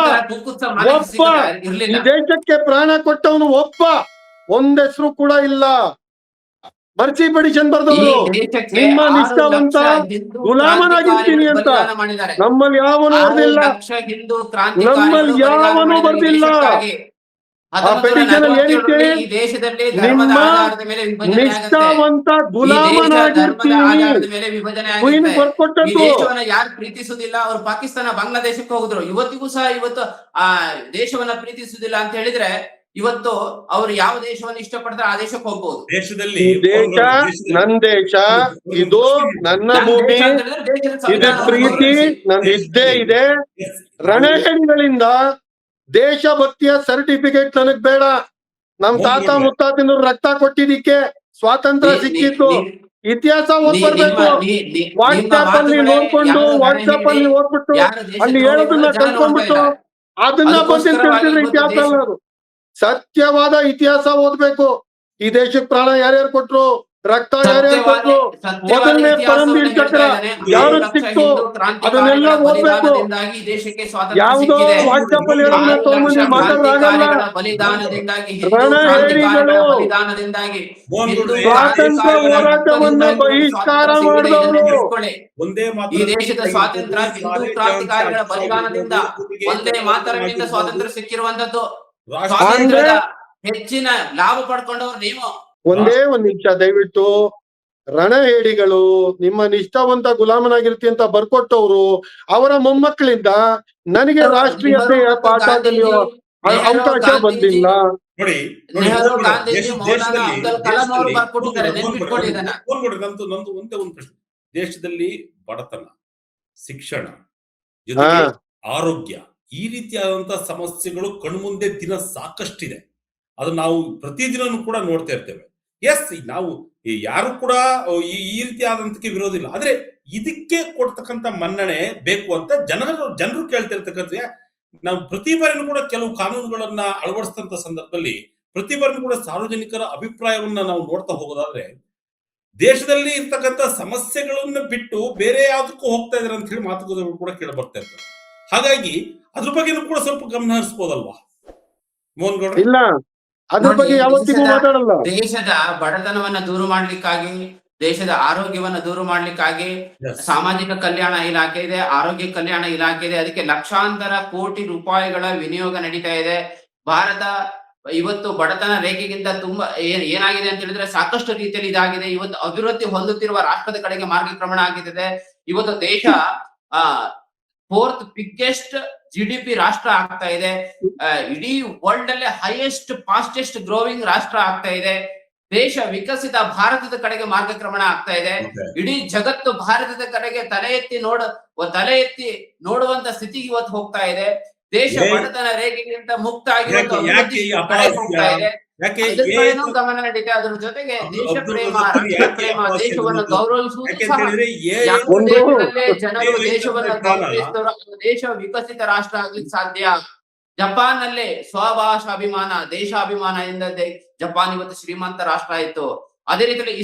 ಈ ದೇಶಕ್ಕೆ ಪ್ರಾಣ ಕೊಟ್ಟವನು ಒಬ್ಬ ಒಂದ್ ಹೆಸರು ಕೂಡ ಇಲ್ಲ. ಮರ್ಸಿ ಪಡಿಷನ್ ಬರ್ದವರು ನಿಮ್ಮ ನಿಷ್ಠಾವಂತ ಗುಲಾಮನಾಗಿರ್ತೀನಿ ಅಂತ ನಮ್ಮಲ್ಲಿ ಯಾವನು ಬರ್ದಿಲ್ಲ, ನಮ್ಮಲ್ಲಿ ಯಾವನು ಬರ್ದಿಲ್ಲ. petition ಅಲ್ಲಿ ಏನಿದೆ? ಈ ದೇಶದಲ್ಲಿ ಧರ್ಮದ ನಿಮ್ಮ ಆಧಾರದ ಮೇಲೆ ವಿಭಜನೆ ಆಗತ್ತೆ. ನಿಷ್ಠಾವಂತ ಈ ದೇಶ ಧರ್ಮದ ಗುಲಾಮನಾಗಿರ್ತೀನಿ ಆಧಾರದ ಮೇಲೆ ವಿಭಜನೆ ಕ್ವೀನ್ ಆಗುತ್ತೆ. ಈ ಬರ್ಕೊಟ್ಟದ್ದು. ದೇಶವನ್ನ ಯಾರು ಪ್ರೀತಿಸುವುದಿಲ್ಲ, ಅವರು ಪಾಕಿಸ್ತಾನ ಬಾಂಗ್ಲಾದೇಶಕ್ಕೆ ಹೋಗಿದ್ರು. ಇವತ್ತಿಗೂ ಸಹ ಇವತ್ತು ಆ ದೇಶವನ್ನ ಪ್ರೀತಿಸುವುದಿಲ್ಲ ಅಂತ ಹೇಳಿದ್ರೆ ಇವತ್ತು ಅವರು ಯಾವ ದೇಶವನ್ನು ಇಷ್ಟಪಡ್ತಾರೆ ಆ ದೇಶಕ್ಕೆ ಹೋಗ್ಬೋದು. ದೇಶದಲ್ಲಿ ಈ ದೇಶ ನನ್ ದೇಶ, ಇದು ನನ್ನ ಭೂಮಿ, ಇದು ಪ್ರೀತಿ ನನ್ ಇದ್ದೇ ಇದೆ. ರಣಹೇಡಿಗಳಿಂದ ದೇಶಭಕ್ತಿಯ ಸರ್ಟಿಫಿಕೇಟ್ ನನಗ್ ಬೇಡ. ನಮ್ ತಾತ ಮುತ್ತಾತಿನವ್ರು ರಕ್ತ ಕೊಟ್ಟಿದ್ದಕ್ಕೆ ಸ್ವಾತಂತ್ರ್ಯ ಸಿಕ್ಕಿತ್ತು. ಇತಿಹಾಸ ಓದ್ ಬರ್ಬೇಕು. ವಾಟ್ಸ್ಆಪ್ ಅಲ್ಲಿ ನೋಡ್ಕೊಂಡು ವಾಟ್ಸ್ಆಪ್ ಅಲ್ಲಿ ಓದ್ಬಿಟ್ಟು ಅಲ್ಲಿ ಹೇಳೋದನ್ನ ಕಲ್ತ್ಕೊಂಡ್ಬಿಟ್ಟು ಅದನ್ನ ಬಂದು ತಿಳಿಸಿದ್ರೆ ಇತಿಹಾಸ ಅಲ್ಲ ಅದು. ಸತ್ಯವಾದ ಇತಿಹಾಸ ಓದ್ಬೇಕು. ಈ ದೇಶಕ್ಕೆ ಪ್ರಾಣ ಯಾರ್ಯಾರು ಕೊಟ್ರು, ರಕ್ತ ಯಾರ್ಯಾರು ಕೊಟ್ರು, ಮೊದಲನೇ ಪರಮವೀರ ಚಕ್ರ ಯಾರು ಸಿಕ್ತು, ಅದನ್ನೆಲ್ಲ ಓದ್ಬೇಕು. ಯಾವುದೋ ವಾಟ್ಸ್ಆಪ್ ಅಲ್ಲಿ ಹೇಳೋದನ್ನ ತಗೊಂಡ್ಬಂದು ಮಾತಾಡೋದಾಗಲ್ಲ. ರಣಹೇಡಿಗಳು ಸ್ವಾತಂತ್ರ್ಯ ಹೋರಾಟವನ್ನ ಬಹಿಷ್ಕಾರ ಮಾಡಿದವರು. ಒಂದೇ ಈ ದೇಶದ ಸ್ವಾತಂತ್ರ್ಯ ಹಿಂದೂ ಕ್ರಾಂತಿಕಾರಿಗಳ ಬಲಿದಾನದಿಂದ, ಒಂದೇ ಮಾತರದಿಂದ ಸ್ವಾತಂತ್ರ್ಯ ಸಿಕ್ಕಿರುವಂತದ್ದು. ಸ್ವಾತಂತ್ರ್ಯದ ಹೆಚ್ಚಿನ ಲಾಭ ಪಡ್ಕೊಂಡವ್ರು ನೀವು. ಒಂದೇ ಒಂದ್ ನಿಮಿಷ ದಯವಿಟ್ಟು. ರಣಹೇಡಿಗಳು ನಿಮ್ಮ ನಿಷ್ಠಾವಂತ ಗುಲಾಮನಾಗಿರ್ತಿ ಅಂತ ಬರ್ಕೊಟ್ಟವ್ರು ಅವರ ಮೊಮ್ಮಕ್ಕಳಿಂದ ನನಗೆ ರಾಷ್ಟ್ರೀಯತೆಯ ಪಾಠ ಕಲಿಯೋ ಅವಕಾಶ ಬಂದಿಲ್ಲ. ನೋಡಿ ನೆಹರು, ಗಾಂಧೀಜಿ, ಮೌಲಾನಾ ಅಬ್ದುಲ್ ಕಲಾಂ ಅವರು ಬರ್ಕೊಟ್ಟಿದ್ದಾರೆ. ನೆನ್ಪಿಟ್ಕೊಳ್ಳಿ ಇದನ್ನ. ನಂದು ಒಂದೇ ಒಂದು ಪ್ರಶ್ನೆ. ದೇಶದಲ್ಲಿ ಬಡತನ, ಶಿಕ್ಷಣ, ಜೊತೆಗೆ ಆರೋಗ್ಯ, ಈ ರೀತಿಯಾದಂತಹ ಸಮಸ್ಯೆಗಳು ಕಣ್ಮುಂದೆ ದಿನ ಸಾಕಷ್ಟಿದೆ. ಅದು ನಾವು ಪ್ರತಿದಿನನೂ ಕೂಡ ನೋಡ್ತಾ ಇರ್ತೇವೆ. ಎಸ್, ನಾವು ಯಾರು ಕೂಡ ಈ ರೀತಿಯಾದಂತಕ್ಕೆ ವಿರೋಧ ಇಲ್ಲ. ಆದ್ರೆ ಇದಕ್ಕೆ ಕೊಡ್ತಕ್ಕಂತ ಮನ್ನಣೆ ಬೇಕು ಅಂತ ಜನರು ಕೇಳ್ತಿರ್ತಕ್ಕಂಥ. ನಾವು ಪ್ರತಿ ಬಾರಿನೂ ಕೂಡ ಕೆಲವು ಕಾನೂನುಗಳನ್ನ ಅಳವಡಿಸಿದಂತ ಸಂದರ್ಭದಲ್ಲಿ ಪ್ರತಿ ಬಾರಿನೂ ಕೂಡ ಸಾರ್ವಜನಿಕರ ಅಭಿಪ್ರಾಯವನ್ನ ನಾವು ನೋಡ್ತಾ ಹೋಗೋದಾದ್ರೆ ದೇಶದಲ್ಲಿ ಇರ್ತಕ್ಕಂಥ ಸಮಸ್ಯೆಗಳನ್ನ ಬಿಟ್ಟು ಬೇರೆ ಯಾವ್ದಕ್ಕೂ ಹೋಗ್ತಾ ಇದಾರೆ ಅಂತ ಹೇಳಿ ಮಾತುಕತೆಗಳು ಕೂಡ ಕೇಳಿ ಬರ್ತಾ ಇರ್ತವೆ. ಹಾಗಾಗಿ ಅದ್ರ ಬಗ್ಗೆನೂ ಕೂಡ ಸ್ವಲ್ಪ ಗಮನ ಹರಿಸಬಹುದಲ್ವಾ ಮೋಹನ್ ಗೌಡ್ರ? ಇಲ್ಲ, ಅದ್ರ ಬಗ್ಗೆ ಯಾವತ್ತಿಗೂ ಮಾತಾಡಲ್ಲ. ದೇಶದ ಬಡತನವನ್ನ ದೂರ ಮಾಡ್ಲಿಕ್ಕಾಗಿ, ದೇಶದ ಆರೋಗ್ಯವನ್ನ ದೂರ ಮಾಡ್ಲಿಕ್ಕಾಗಿ ಸಾಮಾಜಿಕ ಕಲ್ಯಾಣ ಇಲಾಖೆ ಇದೆ, ಆರೋಗ್ಯ ಕಲ್ಯಾಣ ಇಲಾಖೆ ಇದೆ. ಅದಕ್ಕೆ ಲಕ್ಷಾಂತರ ಕೋಟಿ ರೂಪಾಯಿಗಳ ವಿನಿಯೋಗ ನಡೀತಾ ಇದೆ. ಭಾರತ ಇವತ್ತು ಬಡತನ ರೇಖೆಗಿಂತ ತುಂಬಾ ಏನಾಗಿದೆ ಅಂತ ಹೇಳಿದ್ರೆ ಸಾಕಷ್ಟು ರೀತಿಯಲ್ಲಿ ಇದಾಗಿದೆ. ಇವತ್ತು ಅಭಿವೃದ್ಧಿ ಹೊಂದುತ್ತಿರುವ ರಾಷ್ಟ್ರದ ಕಡೆಗೆ ಮಾರ್ಗಕ್ರಮಣ ಆಗಿದೆ. ಇವತ್ತು ದೇಶ 4th ಬಿಗ್ಗೆಸ್ಟ್ GDP ರಾಷ್ಟ್ರ ಆಗ್ತಾ ಇದೆ. ಇಡೀ ವರ್ಲ್ಡ್ ಅಲ್ಲಿ ಹೈಯೆಸ್ಟ್ ಫಾಸ್ಟೆಸ್ಟ್ ಗ್ರೋವಿಂಗ್ ರಾಷ್ಟ್ರ ಆಗ್ತಾ ಇದೆ. ದೇಶ ವಿಕಸಿತ ಭಾರತದ ಕಡೆಗೆ ಮಾರ್ಗಕ್ರಮಣ ಆಗ್ತಾ ಇದೆ. ಇಡೀ ಜಗತ್ತು ಭಾರತದ ಕಡೆಗೆ ತಲೆ ಎತ್ತಿ ನೋಡುವಂತ ಸ್ಥಿತಿಗೆ ಇವತ್ತು ಹೋಗ್ತಾ ಇದೆ. ದೇಶ ಬಡತನ ರೇಖೆಗಿಂತ ಮುಕ್ತ ಆಗಿರುವಂತ ಹೋಗ್ತಾ ಇದೆ. ಗಮನ ನಡೀತಾ. ಅದ್ರ ಜೊತೆಗೆ ದೇಶ ಪ್ರೇಮ, ರಾಷ್ಟ್ರ ಪ್ರೇಮ, ದೇಶವನ್ನು ಗೌರವಿಸುವುದು ಸಹ. ಜನರು ದೇಶವನ್ನು ಗೌರವಿಸಿದವರು ದೇಶ ವಿಕಸಿತ ರಾಷ್ಟ್ರ ಆಗ್ಲಿಕ್ಕೆ ಸಾಧ್ಯ. ಜಪಾನ್ ನಲ್ಲಿ ಸ್ವಭಾಷಾಭಿಮಾನ, ದೇಶಾಭಿಮಾನ ಎಂದೇ ಜಪಾನ್ ಇವತ್ತು ಶ್ರೀಮಂತ ರಾಷ್ಟ್ರ ಆಯ್ತು. ಅದೇ ರೀತಿಯಲ್ಲಿ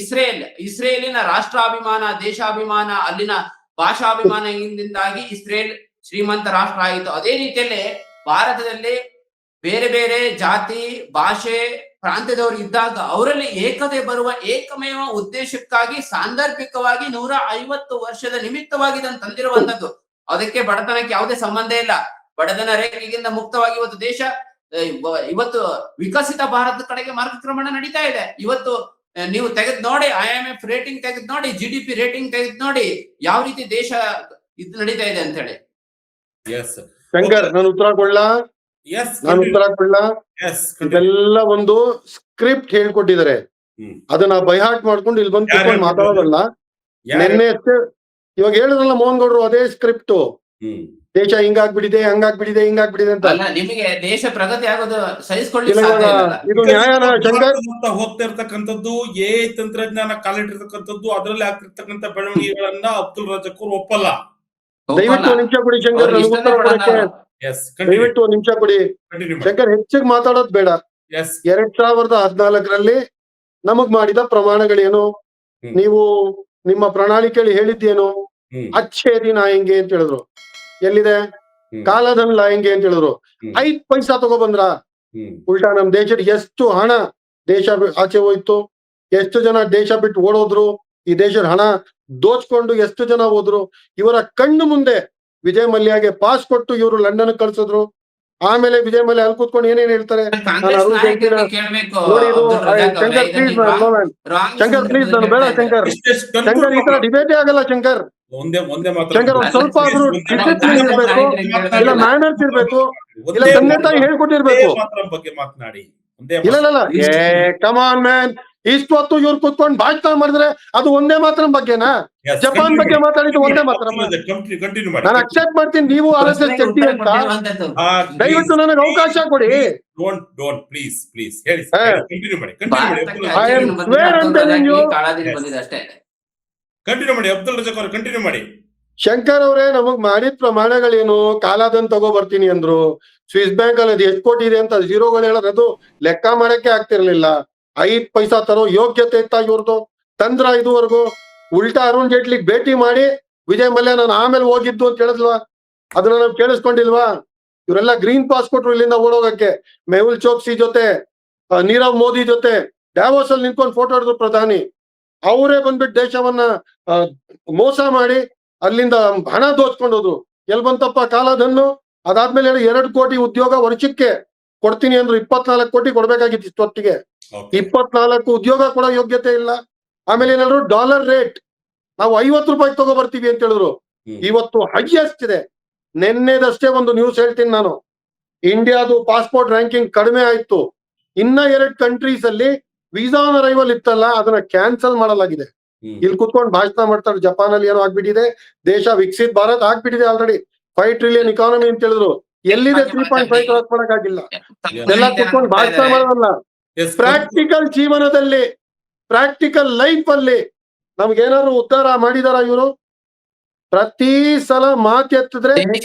ಇಸ್ರೇಲಿನ ರಾಷ್ಟ್ರಾಭಿಮಾನ, ದೇಶಾಭಿಮಾನ, ಅಲ್ಲಿನ ಭಾಷಾಭಿಮಾನದಿಂದಾಗಿ ಇಸ್ರೇಲ್ ಶ್ರೀಮಂತ ರಾಷ್ಟ್ರ ಆಯಿತು. ಅದೇ ರೀತಿಯಲ್ಲಿ ಭಾರತದಲ್ಲಿ ಬೇರೆ ಬೇರೆ ಜಾತಿ, ಭಾಷೆ, ಪ್ರಾಂತ್ಯದವರು ಇದ್ದಾಗ ಅವರಲ್ಲಿ ಏಕತೆ ಬರುವ ಏಕಮೇವ ಉದ್ದೇಶಕ್ಕಾಗಿ ಸಾಂದರ್ಭಿಕವಾಗಿ 150 ವರ್ಷದ ನಿಮಿತ್ತವಾಗಿ ಇದನ್ನು ತಂದಿರುವಂತದ್ದು. ಅದಕ್ಕೆ ಬಡತನಕ್ಕೆ ಯಾವುದೇ ಸಂಬಂಧ ಇಲ್ಲ. ಬಡತನ ರೇಖೆಗಿಂತ ಮುಕ್ತವಾಗಿ ಇವತ್ತು ದೇಶ ಇವತ್ತು ವಿಕಸಿತ ಭಾರತದ ಕಡೆಗೆ ಮಾರ್ಗಕ್ರಮಣ ನಡೀತಾ ಇದೆ. ಇವತ್ತು ನೀವು ತೆಗೆದು ನೋಡಿ, IMF ರೇಟಿಂಗ್ ತೆಗೆದು ನೋಡಿ, GDP ರೇಟಿಂಗ್ ತೆಗೆದು ನೋಡಿ, ಯಾವ ರೀತಿ ದೇಶ ಇದು ನಡೀತಾ ಇದೆ ಅಂತ ಹೇಳಿ. ಶಂಕರ್, ನಾನು ಉತ್ತರ ಕೊಡ್ಲಾ? ಇದೆಲ್ಲ ಒಂದು ಸ್ಕ್ರಿಪ್ಟ್ ಹೇಳ್ಕೊಟ್ಟಿದ್ದಾರೆ. ಅದನ್ನ ಬೈಹಾಟ್ ಮಾಡ್ಕೊಂಡು ಇಲ್ಲಿ ಬಂದು ಕೂತ್ಕೊಂಡು ಮಾತಾಡೋದಲ್ಲ. ನೆನ್ನೆ ಅಷ್ಟೇ ಇವಾಗ ಹೇಳಿದ್ರಲ್ಲ ಮೋಹನ್ ಗೌಡ್ರು, ಅದೇ ಸ್ಕ್ರಿಪ್ಟ್. ದೇಶ ಹಿಂಗಾಗ್ಬಿಟ್ಟಿದೆ, ಹಂಗಾಗ್ಬಿಟ್ಟಿದೆ, ಹಿಂಗಾಗ್ಬಿಟ್ಟಿದೆ ಅಂತ. ನಿಮಗೆ ದೇಶ ಪ್ರಗತಿ ಆಗೋದು ಸಹಿಸ್ಕೊಳ್ಳಿಕ್ಕೆ ಇದು ನ್ಯಾಯನ ಶಂಕರ್? ಹೋಗ್ತಾ ಇರ್ತಕ್ಕಂಥದ್ದು ತಂತ್ರಜ್ಞಾನ ಕಾಲಿಟ್ಟಿರ್ತಕ್ಕಂಥದ್ದು, ಅದರಲ್ಲಿ ಆಗ್ತಿರ್ತಕ್ಕಂಥ ಬೆಳವಣಿಗೆಗಳನ್ನ ಅಬ್ದುಲ್ ರಜಾಕ್ ಒಪ್ಪಲ್ಲ. ದಯವಿಟ್ಟು ಒಂದ್ ನಿಮಿಷ ಕೊಡಿ ಶಂಕರ್, ಉತ್ತರ ಕೊಡಕ್ಕೆ ದಯವಿಟ್ಟು ಒಂದ್ ನಿಮಿಷ ಕೊಡಿ ಶಂಕರ್. ಹೆಚ್ಚಿಗೆ ಮಾತಾಡೋದ್ ಬೇಡ. 2014ರಲ್ಲಿ ನಮಗ್ ಮಾಡಿದ ಪ್ರಮಾಣಗಳೇನು, ನೀವು ನಿಮ್ಮ ಪ್ರಣಾಳಿಕೆಯಲ್ಲಿ ಹೇಳಿದ್ದೇನು? ಅಚ್ಚೇ ದಿನ ಹೆಂಗೆ ಅಂತ ಹೇಳಿದ್ರು, ಎಲ್ಲಿದೆ? ಕಾಲಧನ್ ಲಾಯಂಗೆ ಅಂತ ಹೇಳಿದ್ರು. 5 ಪೈಸಾ ತಗೊಬಂದ್ರ? ಉಲ್ಟಾ ನಮ್ ದೇಶದ ಎಷ್ಟು ಹಣ ದೇಶ ಆಚೆ ಹೋಯ್ತು, ಎಷ್ಟು ಜನ ದೇಶ ಬಿಟ್ಟು ಓಡೋದ್ರು, ಈ ದೇಶದ ಹಣ ದೋಚ್ಕೊಂಡು ಎಷ್ಟು ಜನ ಹೋದ್ರು. ಇವರ ಕಣ್ಣು ಮುಂದೆ ವಿಜಯ್ ಮಲ್ಯಗೆ ಪಾಸ್ ಕೊಟ್ಟು ಇವರು ಲಂಡನ್ ಕಳ್ಸಿದ್ರು. ಆಮೇಲೆ ವಿಜಯ್ ಮಲ್ಯ ಅಲ್ಲಿ ಕೂತ್ಕೊಂಡು ಏನೇನ್ ಹೇಳ್ತಾರೆ. ನಾನು ಕಾಂಗ್ರೆಸ್ ಅರುಣ್ ಜೈಟ್ಲಿನ ನಾಯಕರಿಗೆ ಕೇಳ್ಬೇಕು ನೋಡಿ ಇದು ಅಬ್ದುಲ್ ರಜಾಕ್ ಅವ್ರೆ, ಶಂಕರ್ ಇದನ್ನ ಪ್ಲೀಸ್ ನೀವು ನಾನು ಶಂಕರ್ ಪ್ಲೀಸ್ ನಾನು ಬೇಡ ಹೇಳ್ತಾ ಇದ್ದಾರೆ. ಶಂಕರ್ ಈ ತರ ಡಿಬೇಟೇ ಆಗಲ್ಲ ಶಂಕರ್. ಒಂದೇ ಮಾತ್ರ ಶಂಕರ್ ಒಂದ್ ಸ್ವಲ್ಪ ಆದ್ರೂ ಡಿಸಿಪ್ಲಿನ್ ಇರ್ಬೇಕು, ಇಲ್ಲ ಮ್ಯಾನರ್ಸ್ ಇರ್ಬೇಕು, ಇಲ್ಲ ತಂದೆ ತಾಯಿ ಹೇಳ್ಕೊಟ್ಟಿರ್ಬೇಕು. ಬಗ್ಗೆ ಮಾತನಾಡಿ. ಇಲ್ಲ ಇಲ್ಲ ಏ ಕಮಾನ್ ಮ್ಯಾನ್, ಇಷ್ಟೊತ್ತು ಇವ್ರು ಕುತ್ಕೊಂಡು ಭಾಷಣ ಮಾಡಿದ್ರೆ ಅದು ಒಂದೇ ಮಾತ್ರ ಬಗ್ಗೆನಾ? ಜಪಾನ್ ಬಗ್ಗೆ ಮಾತಾಡಿದ್ದು ಒಂದೇ ಮಾತ್ರ. ಕಂಟಿನ್ಯೂ ಮಾಡಿ. ನಾನು ಅಕ್ಸೆಪ್ಟ್ ಮಾಡ್ತೀನಿ ನೀವು RSS ಚಡ್ಡಿ ಅಂತ, ದಯವಿಟ್ಟು ನನಗೆ ಅವಕಾಶ ಕೊಡಿ. ಡೋಂಟ್ ಪ್ಲೀಸ್ ಹೇಳಿ. ಕಂಟಿನ್ಯೂ ಮಾಡಿ. ಕಂಟಿನ್ಯೂ ಮಾಡಿ ಅಬ್ದುಲ್ ರಜಾಕ್ ಅವರು, ಕಂಟಿನ್ಯೂ ಮಾಡಿ. ಶಂಕರ್ ಅವರೇ, ನಮಗ್ ಮಾಡಿದ ಪ್ರಮಾಣಗಳೇನು? ಕಾಲಾದನ್ ತಗೋ ಬರ್ತೀನಿ ಅಂದ್ರು. ಸ್ವಿಸ್ ಬ್ಯಾಂಕ್ ಅಲ್ಲಿ ಅದು ಎಷ್ಟು ಕೋಟಿ ಇದೆ ಅಂತ ಝೀರೋಗಳು ಹೇಳೋದು ಅದು ಲೆಕ್ಕ ಮಾಡಕ್ಕೆ ಆಗ್ತಿರ್ಲಿಲ್ಲ. 5 ಪೈಸಾ ತರೋ ಯೋಗ್ಯತೆ ಇತ್ತ ಇವ್ರದ್ದು? ತಂದ್ರ ಇದುವರೆಗೂ ಉಲ್ಟಾ ಅರುಣ್ ಜೇಟ್ಲಿಗ್ ಭೇಟಿ ಮಾಡಿ ವಿಜಯ್ ಮಲ್ಯ ನಾನು ಆಮೇಲೆ ಹೋಗಿದ್ದು ಅಂತ ಹೇಳಿದ್ವಾ? ಅದನ್ನ ನಾವು ಕೇಳಿಸ್ಕೊಂಡಿಲ್ವಾ? ಇವರೆಲ್ಲ ಗ್ರೀನ್ ಪಾಸ್ ಕೊಟ್ರು ಇಲ್ಲಿಂದ ಓಡೋಗಕ್ಕೆ. ಮೆಹುಲ್ ಚೋಕ್ಸಿ ಜೊತೆ, ನೀರವ್ ಮೋದಿ ಜೊತೆ ಡ್ಯಾವೋಸ್ ಅಲ್ಲಿ ನಿಂತ್ಕೊಂಡು ಫೋಟೋ ಹಿಡಿದ್ರು ಪ್ರಧಾನಿ. ಅವರೇ ಬಂದ್ಬಿಟ್ಟು ದೇಶವನ್ನ ಮೋಸ ಮಾಡಿ ಅಲ್ಲಿಂದ ಹಣ ದೋಚ್ಕೊಂಡು ಹೋದ್ರು. ಎಲ್ ಬಂತಪ್ಪ ಕಾಲದನ್ನು? ಅದಾದ್ಮೇಲೆ 2 ಕೋಟಿ ಉದ್ಯೋಗ ವರ್ಷಕ್ಕೆ ಕೊಡ್ತೀನಿ ಅಂದ್ರು. 24 ಕೋಟಿ ಕೊಡ್ಬೇಕಾಗಿತ್ತು ಇಷ್ಟೊತ್ತಿಗೆ. 24 ಉದ್ಯೋಗ ಕೊಡೋ ಯೋಗ್ಯತೆ ಇಲ್ಲ. ಆಮೇಲೆ ಏನಾದ್ರು ಡಾಲರ್ ರೇಟ್ ನಾವು 50 ರೂಪಾಯಿ ತಗೋ ಬರ್ತೀವಿ ಅಂತ ಹೇಳಿದ್ರು. ಇವತ್ತು ಹೈಯೆಸ್ಟ್ ಇದೆ. ನಿನ್ನೆದಷ್ಟೇ ಒಂದು ನ್ಯೂಸ್ ಹೇಳ್ತೀನಿ ನಾನು. ಇಂಡಿಯಾದು ಪಾಸ್ಪೋರ್ಟ್ ರ್ಯಾಂಕಿಂಗ್ ಕಡಿಮೆ ಆಯ್ತು. ಇನ್ನ 2 ಕಂಟ್ರೀಸ್ ಅಲ್ಲಿ ವೀಸಾ ಆನ್ ಅರೈವಲ್ ಇತ್ತಲ್ಲ, ಅದನ್ನ ಕ್ಯಾನ್ಸಲ್ ಮಾಡಲಾಗಿದೆ. ಇಲ್ಲಿ ಕುತ್ಕೊಂಡು ಭಾಷಣ ಮಾಡ್ತಾರೆ. ಜಪಾನ್ ಅಲ್ಲಿ ಏನೋ ಆಗ್ಬಿಟ್ಟಿದೆ, ದೇಶ ವಿಕಸಿತ ಭಾರತ್ ಆಗ್ಬಿಟ್ಟಿದೆ ಆಲ್ರೆಡಿ. 5 ಟ್ರಿಲಿಯನ್ ಇಕಾನಮಿ ಅಂತ ಹೇಳಿದ್ರು. ಎಲ್ಲಿದೆ 3.5 ಕ್ರಾಸ್ ಮಾಡಕ್ಕಾಗಿಲ್ಲ. ಎಲ್ಲ ಕುತ್ಕೊಂಡು ಭಾಷಣ ಮಾಡೋದಲ್ಲ, ಪ್ರಾಕ್ಟಿಕಲ್ ಜೀವನದಲ್ಲಿ, ಪ್ರಾಕ್ಟಿಕಲ್ ಲೈಫ್ ಅಲ್ಲಿ ನಮ್ಗೇನಾದ್ರು ಉದ್ಧಾರ ಮಾಡಿದಾರ ಇವರು? ಪ್ರತಿ ಸಲ ಮಾತೆತ್ತಿದ್ರೆ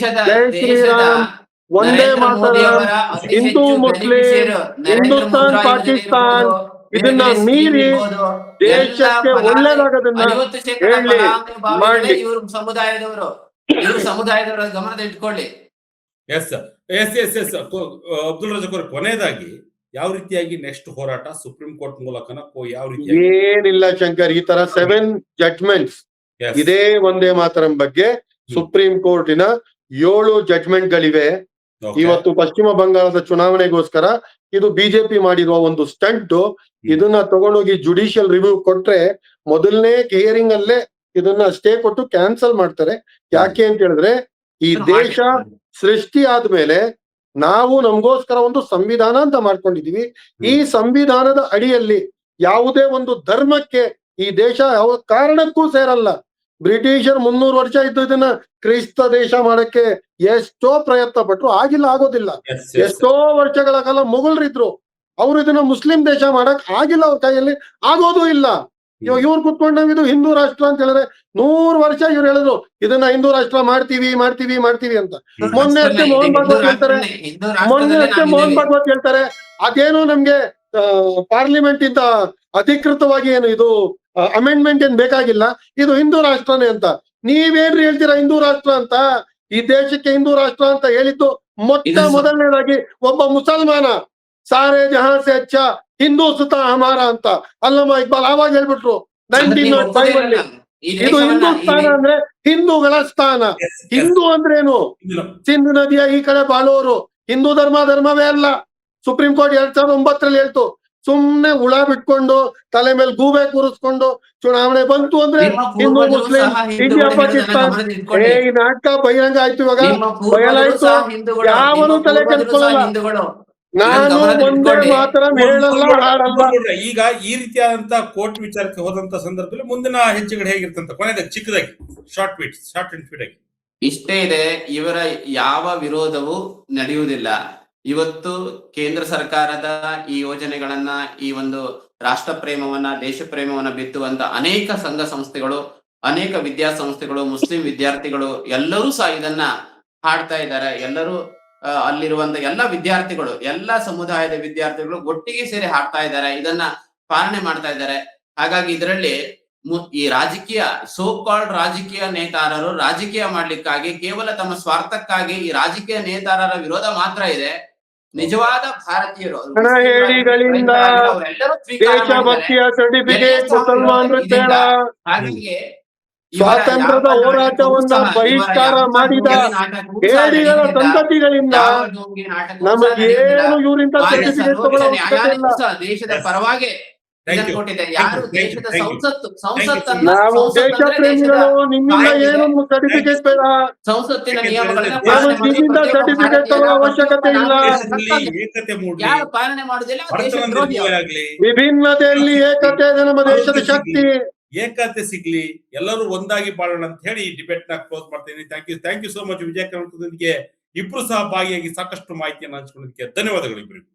ಜೈ ಶ್ರೀರಾಮ್, ಒಂದೇ ಮಾತರಂ, ಹಿಂದೂ ಮುಸ್ಲಿಂ, ಹಿಂದೂಸ್ತಾನ್ ಪಾಕಿಸ್ತಾನ್, ಇದನ್ನ ಮೀರಿ ದೇಶಕ್ಕೆ ಒಳ್ಳೇದಾಗೋದನ್ನ ಹೇಳಿ ಮಾಡಿ. ಇವರು ಸಮುದಾಯದವರು ಗಮನದ ಇಟ್ಕೊಳ್ಳಿ. ಎಸ್ ಅಬ್ದುಲ್ ರಜಾಕ್ ಅವರು, ಕೊನೆಯದಾಗಿ ಯಾವ ರೀತಿಯಾಗಿ ನೆಕ್ಸ್ಟ್ ಹೋರಾಟ ಸುಪ್ರೀಂ ಕೋರ್ಟ್ ಮೂಲಕನ ಯಾವ ರೀತಿ? ಏನಿಲ್ಲ ಶಂಕರ್, ಈ ತರ 7 ಜಡ್ಜ್ಮೆಂಟ್ಸ್ ಇದೇ ಒಂದೇ ಮಾತರಂ ಬಗ್ಗೆ ಸುಪ್ರೀಂ ಕೋರ್ಟಿನ 7 ಜಡ್ಜ್ಮೆಂಟ್ ಗಳಿವೆ. ಇವತ್ತು ಪಶ್ಚಿಮ ಬಂಗಾಳದ ಚುನಾವಣೆಗೋಸ್ಕರ ಇದು ಬಿಜೆಪಿ ಮಾಡಿರುವ ಒಂದು ಸ್ಟಂಟ್. ಇದನ್ನ ತಗೊಂಡೋಗಿ ಜುಡಿಷಿಯಲ್ ರಿವ್ಯೂ ಕೊಟ್ರೆ ಮೊದಲನೇ ಹಿಯರಿಂಗ್ ಅಲ್ಲೇ ಇದನ್ನ ಸ್ಟೇ ಕೊಟ್ಟು ಕ್ಯಾನ್ಸಲ್ ಮಾಡ್ತಾರೆ. ಯಾಕೆ ಅಂತ ಹೇಳಿದ್ರೆ, ಈ ದೇಶ ಸೃಷ್ಟಿ ಆದ್ಮೇಲೆ ನಾವು ನಮಗೋಸ್ಕರ ಒಂದು ಸಂವಿಧಾನ ಅಂತ ಮಾಡ್ಕೊಂಡಿದೀವಿ. ಈ ಸಂವಿಧಾನದ ಅಡಿಯಲ್ಲಿ ಯಾವುದೇ ಒಂದು ಧರ್ಮಕ್ಕೆ ಈ ದೇಶ ಯಾವ ಕಾರಣಕ್ಕೂ ಸೇರಲ್ಲ. ಬ್ರಿಟಿಷರ್ 300 ವರ್ಷ ಇದ್ದು ಇದನ್ನ ಕ್ರೈಸ್ತ ದೇಶ ಮಾಡಕ್ಕೆ ಎಷ್ಟೋ ಪ್ರಯತ್ನ ಪಟ್ರು, ಆಗಿಲ್ಲ, ಆಗೋದಿಲ್ಲ. ಎಷ್ಟೋ ವರ್ಷಗಳ ಕಾಲ ಮೊಘಲರಿದ್ರು, ಅವ್ರು ಇದನ್ನ ಮುಸ್ಲಿಂ ದೇಶ ಮಾಡಕ್ ಆಗಿಲ್ಲ, ಅವ್ರ ಕೈಯಲ್ಲಿ ಆಗೋದು ಇಲ್ಲ. ಇವಾಗ ಇವ್ರು ಕುತ್ಕೊಂಡು ನಾವ್ ಇದು ಹಿಂದೂ ರಾಷ್ಟ್ರ ಅಂತ ಹೇಳಿದ್ರೆ 100 ವರ್ಷ ಇವ್ರು ಹೇಳಿದ್ರು ಇದನ್ನ ಹಿಂದೂ ರಾಷ್ಟ್ರ ಮಾಡ್ತೀವಿ ಅಂತ. ಮೊನ್ನೆ ಅಷ್ಟೇ ಮೋಹನ್ ಭಾಗವತ್ ಹೇಳ್ತಾರೆ ಅದೇನು ನಮ್ಗೆ ಪಾರ್ಲಿಮೆಂಟ್ ಇಂದ ಅಧಿಕೃತವಾಗಿ ಏನು ಇದು ಅಮೆಂಡ್ಮೆಂಟ್ ಏನ್ ಬೇಕಾಗಿಲ್ಲ, ಇದು ಹಿಂದೂ ರಾಷ್ಟ್ರನೇ ಅಂತ. ನೀವೇನ್ರಿ ಹೇಳ್ತೀರಾ ಹಿಂದೂ ರಾಷ್ಟ್ರ ಅಂತ? ಈ ದೇಶಕ್ಕೆ ಹಿಂದೂ ರಾಷ್ಟ್ರ ಅಂತ ಹೇಳಿದ್ದು ಮೊದಲನೇದಾಗಿ ಒಬ್ಬ ಮುಸಲ್ಮಾನ, ಸಾರೆ ಜಹಾಂ ಸೆ ಅಚ್ಚಾ ಹಿಂದೂಸ್ತಾ ಹಮಾರ ಅಂತ ಅಲ್ಲಮ್ಮ ಇಕ್ಬಾಲ್ ಆವಾಗ ಹೇಳ್ಬಿಟ್ರು 1905 ಅಲ್ಲಿ. ಇದು ಹಿಂದೂಸ್ತಾನ ಅಂದ್ರೆ ಹಿಂದೂಗಳ ಸ್ಥಾನ. ಹಿಂದೂ ಅಂದ್ರೇನು? ಸಿಂಧ್ ನದಿಯ ಈ ಕಡೆ ಬಾಳೋರು. ಹಿಂದೂ ಧರ್ಮವೇ ಅಲ್ಲ. ಸುಪ್ರೀಂ ಕೋರ್ಟ್ 2009 ಹೇಳ್ತು. ಸುಮ್ನೆ ಹುಳ ಬಿಟ್ಕೊಂಡು ತಲೆ ಮೇಲೆ ಗೂಬೆ ಕೂರಿಸ್ಕೊಂಡು ಚುನಾವಣೆ ಬಂತು ಅಂದ್ರೆ ಹಿಂದೂ ಮುಸ್ಲಿಂ ಇಂಡಿಯಾ ಪಾಕಿಸ್ತಾನ್ ಈ ನಾಟಕ ಬಹಿರಂಗ ಆಯ್ತು. ಇವಾಗ ಬಯಲಾಯ್ತು, ಯಾವನು ತಲೆ ಕೆಡ್ಕೊಳ್ಳಲ್ಲ. ನಾನು ಒಂದೇ ಮಾತ್ರ ಹೇಳಲ್ಲ, ಹಾಡಲ್ಲ. ಈಗ ಈ ರೀತಿಯಾದಂತ ಕೋರ್ಟ್ ವಿಚಾರಕ್ಕೆ ಹೋದಂತ ಸಂದರ್ಭದಲ್ಲಿ ಮುಂದಿನ ಹೆಜ್ಜೆಗಳು ಹೇಗಿರ್ತಂತ ಕೊನೆಯದಾಗಿ ಚಿಕ್ಕದಾಗಿ ಶಾರ್ಟ್ ಅಂಡ್ ಸ್ವೀಟ್ ಆಗಿ ಇಷ್ಟೇ ಇದೆ. ಇವರ ಯಾವ ವಿರೋಧವೂ ನಡೆಯುವುದಿಲ್ಲ. ಇವತ್ತು ಕೇಂದ್ರ ಸರ್ಕಾರದ ಈ ಯೋಜನೆಗಳನ್ನ, ಈ ಒಂದು ರಾಷ್ಟ್ರ ಪ್ರೇಮವನ್ನ, ದೇಶ ಪ್ರೇಮವನ್ನ ಬಿತ್ತುವಂತ ಅನೇಕ ಸಂಘ ಸಂಸ್ಥೆಗಳು, ಅನೇಕ ವಿದ್ಯಾಸಂಸ್ಥೆಗಳು, ಮುಸ್ಲಿಂ ವಿದ್ಯಾರ್ಥಿಗಳು ಎಲ್ಲರೂ ಸಹ ಇದನ್ನ ಹಾಡ್ತಾ ಇದ್ದಾರೆ. ಎಲ್ಲರೂ ಅಲ್ಲಿರುವಂತ ಎಲ್ಲ ವಿದ್ಯಾರ್ಥಿಗಳು, ಎಲ್ಲ ಸಮುದಾಯದ ವಿದ್ಯಾರ್ಥಿಗಳು ಒಟ್ಟಿಗೆ ಸೇರಿ ಹಾಡ್ತಾ ಇದ್ದಾರೆ, ಇದನ್ನ ಪಾಲನೆ ಮಾಡ್ತಾ ಇದ್ದಾರೆ. ಹಾಗಾಗಿ ಇದರಲ್ಲಿ ಈ ರಾಜಕೀಯ ಕಾಲ್ಡ್ ರಾಜಕೀಯ ನೇತಾರರು ರಾಜಕೀಯ ಮಾಡ್ಲಿಕ್ಕಾಗಿ, ಕೇವಲ ತಮ್ಮ ಸ್ವಾರ್ಥಕ್ಕಾಗಿ ಈ ರಾಜಕೀಯ ನೇತಾರರ ವಿರೋಧ ಮಾತ್ರ ಇದೆ. ನಿಜವಾದ ಭಾರತೀಯರು ದೇಶಭಕ್ತಿಯ ಸರ್ಟಿಫಿಕೇಟ್ ಹಾಗಾಗಿ ಸ್ವಾತಂತ್ರ್ಯದ ಹೋರಾಟವನ್ನ ಬಹಿಷ್ಕಾರ ಮಾಡಿದ ಹೇಡಿಗಳ ಸಂತತಿಗಳಿಂದ ನಮಗೇನು ಇವರಿಂದ ಸರ್ಟಿಫಿಕೇಟ್ ತಗೊಳ್ಳೋ ಅವಶ್ಯಕತೆ ಇಲ್ಲ. ದೇಶದ ಪರವಾಗಿ ಇದನ್ನ ಕೊಟ್ಟಿದೆ. ಯಾರು ದೇಶದ ಸಂಸತ್ತನ್ನ ನಾವು ದೇಶ ಪ್ರೇಮಿಗಳು, ನಿಮ್ಮಿಂದ ಏನು ಸರ್ಟಿಫಿಕೇಟ್ ಬೇಡ, ಸಂಸತ್ತಿನ ನಿಯಮಗಳನ್ನ ನಿಮ್ಮಿಂದ ಸರ್ಟಿಫಿಕೇಟ್ ತಗೊಳ್ಳೋ ಅವಶ್ಯಕತೆ ಇಲ್ಲ. ಏಕತೆ ಮೂಡ್ಲಿ, ಯಾರು ಪಾಲನೆ ಮಾಡುದಿಲ್ಲ ದೇಶ ದ್ರೋಹಿ ಅವರು. ಆಗ್ಲಿ, ವಿಭಿನ್ನತೆಯಲ್ಲಿ ಏಕತೆ ಇದೆ ನಮ್ಮ ದೇಶದ ಶಕ್ತಿ. ಏಕತೆ ಸಿಗ್ಲಿ, ಎಲ್ಲರೂ ಒಂದಾಗಿ ಬಾಳೋಣ ಅಂತ ಹೇಳಿ ಈ ಡಿಬೇಟ್ ನ ಕ್ಲೋಸ್ ಮಾಡ್ತೀನಿ. ಥ್ಯಾಂಕ್ ಯು ಸೋ ಮಚ್ ವಿಜಯ ಕರ್ನಾಟಕದೊಂದಿಗೆ ಇಬ್ರು ಸಹ ಭಾಗಿಯಾಗಿ ಸಾಕಷ್ಟು ಮಾಹಿತಿಯನ್ನು ಹಂಚಿಕೊಳ್ಳೋದಕ್ಕೆ ಧನ್ಯವಾದಗಳು ಇಬ್ಬರಿಗೂ.